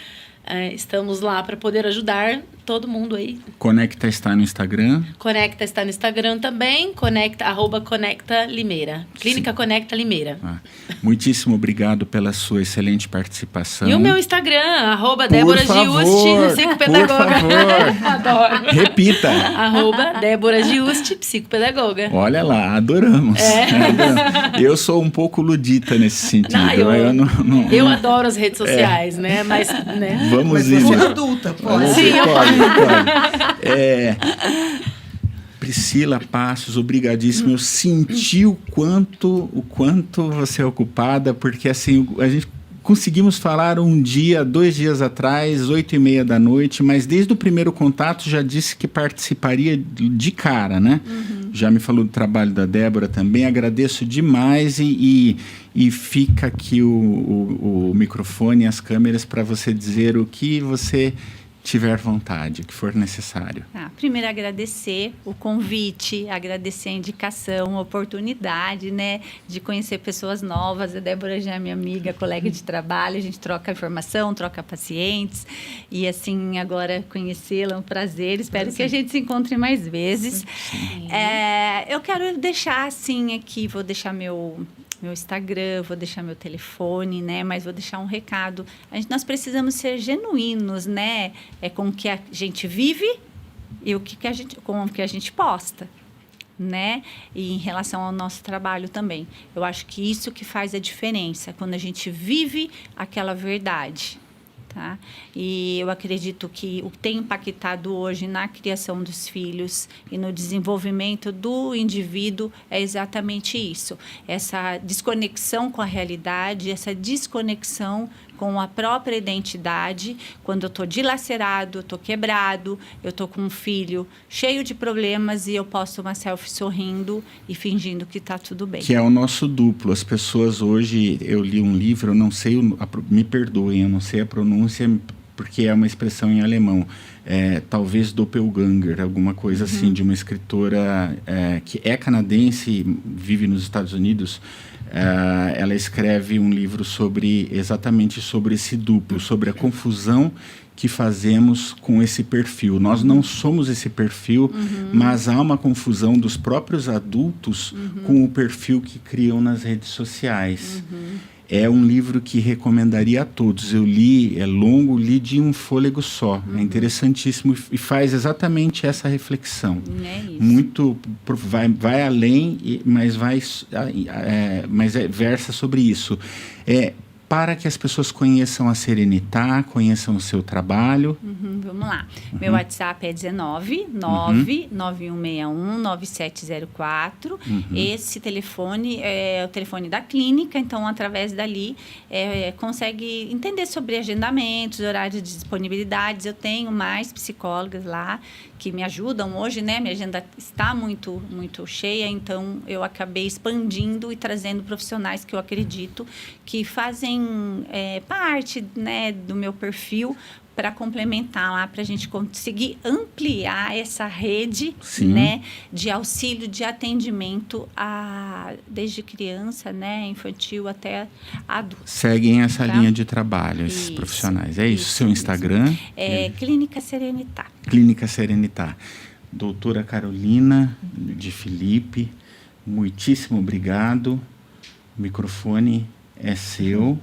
Speaker 3: Estamos lá para poder ajudar todo mundo aí.
Speaker 1: Conecta está no Instagram.
Speaker 3: Conecta está no Instagram também. @Conecta Limeira. Clínica
Speaker 1: Sim.
Speaker 3: Conecta Limeira.
Speaker 1: Muitíssimo obrigado pela sua excelente participação.
Speaker 3: E o meu Instagram,
Speaker 1: Por favor,
Speaker 3: @DéboraGiusti, psicopedagoga.
Speaker 1: por favor.
Speaker 3: Adoro.
Speaker 1: Repita.
Speaker 3: @DéboraGiusti, psicopedagoga.
Speaker 1: Olha lá, adoramos. Adoramos. Eu sou um pouco ludita nesse sentido.
Speaker 3: Eu adoro as redes sociais, né? Mas, né?
Speaker 1: Vamos
Speaker 2: Mas
Speaker 1: ir.
Speaker 2: você é adulta, pode.
Speaker 1: Você
Speaker 3: Sim, eu
Speaker 1: pode. Priscila Passos, obrigadíssimo. Eu senti o quanto você é ocupada, porque assim, a gente conseguimos falar 2 dias atrás, 8h30 da noite, mas desde o primeiro contato já disse que participaria de cara, né? Já me falou do trabalho da Débora também, agradeço demais e fica aqui o microfone e as câmeras para você dizer o que você tiver vontade, o que for necessário.
Speaker 4: Primeiro agradecer o convite, agradecer a indicação, a oportunidade, né, de conhecer pessoas novas. A Débora já é minha amiga, colega de trabalho, a gente troca informação, troca pacientes e assim, agora conhecê-la é um prazer. Espero que a gente se encontre mais vezes. Eu quero deixar assim aqui, vou deixar meu Instagram, vou deixar meu telefone, né? Mas vou deixar um recado. Nós precisamos ser genuínos, né? Com o que a gente vive e com o que a gente posta, né? E em relação ao nosso trabalho também. Eu acho que isso que faz a diferença, quando a gente vive aquela verdade. Tá? E eu acredito que o que tem impactado hoje na criação dos filhos e no desenvolvimento do indivíduo é exatamente isso. Essa desconexão com a realidade, essa desconexão com a própria identidade. Quando eu estou dilacerado, eu estou quebrado, eu estou com um filho cheio de problemas e eu posto uma selfie sorrindo e fingindo que está tudo bem.
Speaker 1: Que é o nosso duplo. As pessoas hoje, eu li um livro, eu não sei, me perdoem, eu não sei a pronúncia, porque é uma expressão em alemão. Talvez Doppelganger, alguma coisa assim, de uma escritora que é canadense, vive nos Estados Unidos. Ela escreve um livro exatamente sobre esse duplo, sobre a confusão que fazemos com esse perfil. Nós não somos esse perfil, mas há uma confusão dos próprios adultos com o perfil que criam nas redes sociais. É um livro que recomendaria a todos. Eu li, é longo, li de um fôlego só. É interessantíssimo e faz exatamente essa reflexão.
Speaker 4: É isso.
Speaker 1: Muito, vai além, mas versa sobre isso. Para que as pessoas conheçam a Serenitá, conheçam o seu trabalho.
Speaker 4: Vamos lá. Meu WhatsApp é 19-9161-9704. Esse telefone é o telefone da clínica, então, através dali, consegue entender sobre agendamentos, horários de disponibilidades. Eu tenho mais psicólogas lá que me ajudam hoje, né? Minha agenda está muito, muito cheia, então eu acabei expandindo e trazendo profissionais que eu acredito que fazem parte, né, do meu perfil para complementar lá, para a gente conseguir ampliar essa rede, né, de auxílio, de atendimento desde criança, né, infantil até adulto.
Speaker 1: Seguem essa linha de trabalho, esses profissionais. É isso, seu Instagram?
Speaker 4: Clínica Serenitá.
Speaker 1: Clínica Serenitá. Doutora Carolina de Felipe, muitíssimo obrigado. O microfone é seu.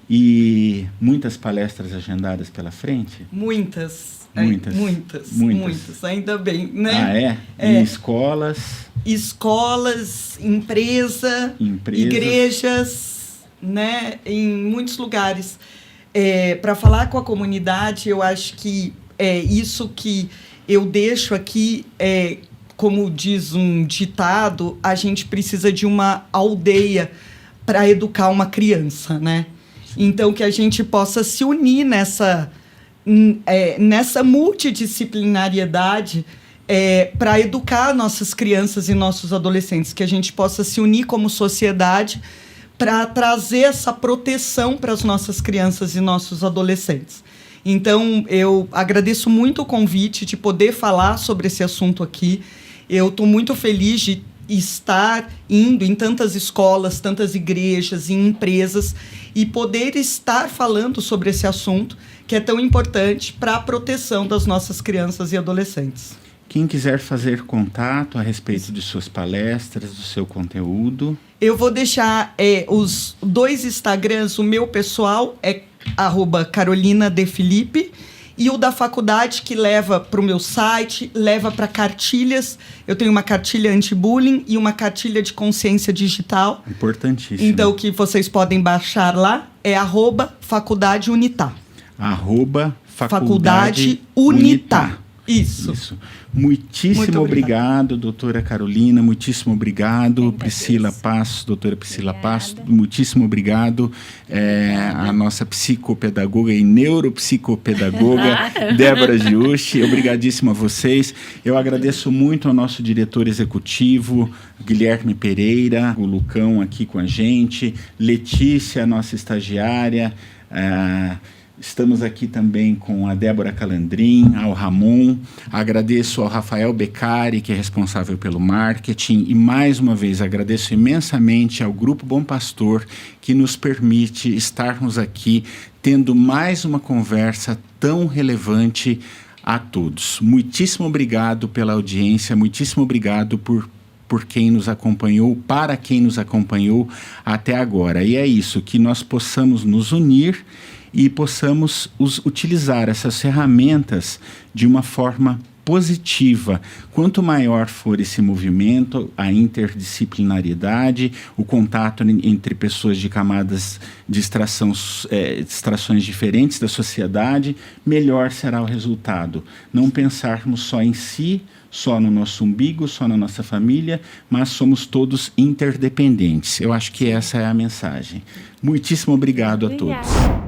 Speaker 1: E muitas palestras agendadas pela frente?
Speaker 2: Muitas.
Speaker 1: Muitas.
Speaker 2: Ainda bem, né?
Speaker 1: Em escolas?
Speaker 2: Escolas, empresas, igrejas, né? Em muitos lugares. Para falar com a comunidade, eu acho que isso que eu deixo aqui, como diz um ditado, a gente precisa de uma aldeia para educar uma criança, né? Então, que a gente possa se unir nessa nessa multidisciplinariedade para educar nossas crianças e nossos adolescentes, que a gente possa se unir como sociedade para trazer essa proteção para as nossas crianças e nossos adolescentes. Então, eu agradeço muito o convite de poder falar sobre esse assunto aqui. Eu estou muito feliz de estar indo em tantas escolas, tantas igrejas e empresas e poder estar falando sobre esse assunto que é tão importante para a proteção das nossas crianças e adolescentes.
Speaker 1: Quem quiser fazer contato a respeito de suas palestras, do seu conteúdo...
Speaker 2: Eu vou deixar os 2 Instagrams, o meu pessoal é @carolinadefilipe e o da faculdade, que leva para o meu site, leva para cartilhas. Eu tenho uma cartilha anti-bullying e uma cartilha de consciência digital.
Speaker 1: Importantíssimo.
Speaker 2: Então, o que vocês podem baixar lá é @faculdade Unitá.
Speaker 1: @faculdade Unitá.
Speaker 2: Isso.
Speaker 1: Muitíssimo
Speaker 2: Muito
Speaker 1: obrigado, doutora Carolina. Muitíssimo obrigado, Priscila Passos, doutora Priscila Passos. Muitíssimo obrigado, a nossa psicopedagoga e neuropsicopedagoga, Débora Giusti. Obrigadíssimo a vocês. Eu agradeço muito ao nosso diretor executivo, Guilherme Pereira, o Lucão aqui com a gente, Letícia, nossa estagiária, estamos aqui também com a Débora Calandrin, ao Ramon. Agradeço ao Rafael Beccari, que é responsável pelo marketing. E, mais uma vez, agradeço imensamente ao Grupo Bom Pastor, que nos permite estarmos aqui tendo mais uma conversa tão relevante a todos. Muitíssimo obrigado pela audiência, muitíssimo obrigado por quem nos acompanhou, para quem nos acompanhou até agora. E é isso, que nós possamos nos unir e possamos utilizar essas ferramentas de uma forma positiva. Quanto maior for esse movimento, a interdisciplinariedade, o contato entre pessoas de camadas de extrações diferentes da sociedade, melhor será o resultado. Não pensarmos só em si, só no nosso umbigo, só na nossa família, mas somos todos interdependentes. Eu acho que essa é a mensagem. Muitíssimo obrigado a todos.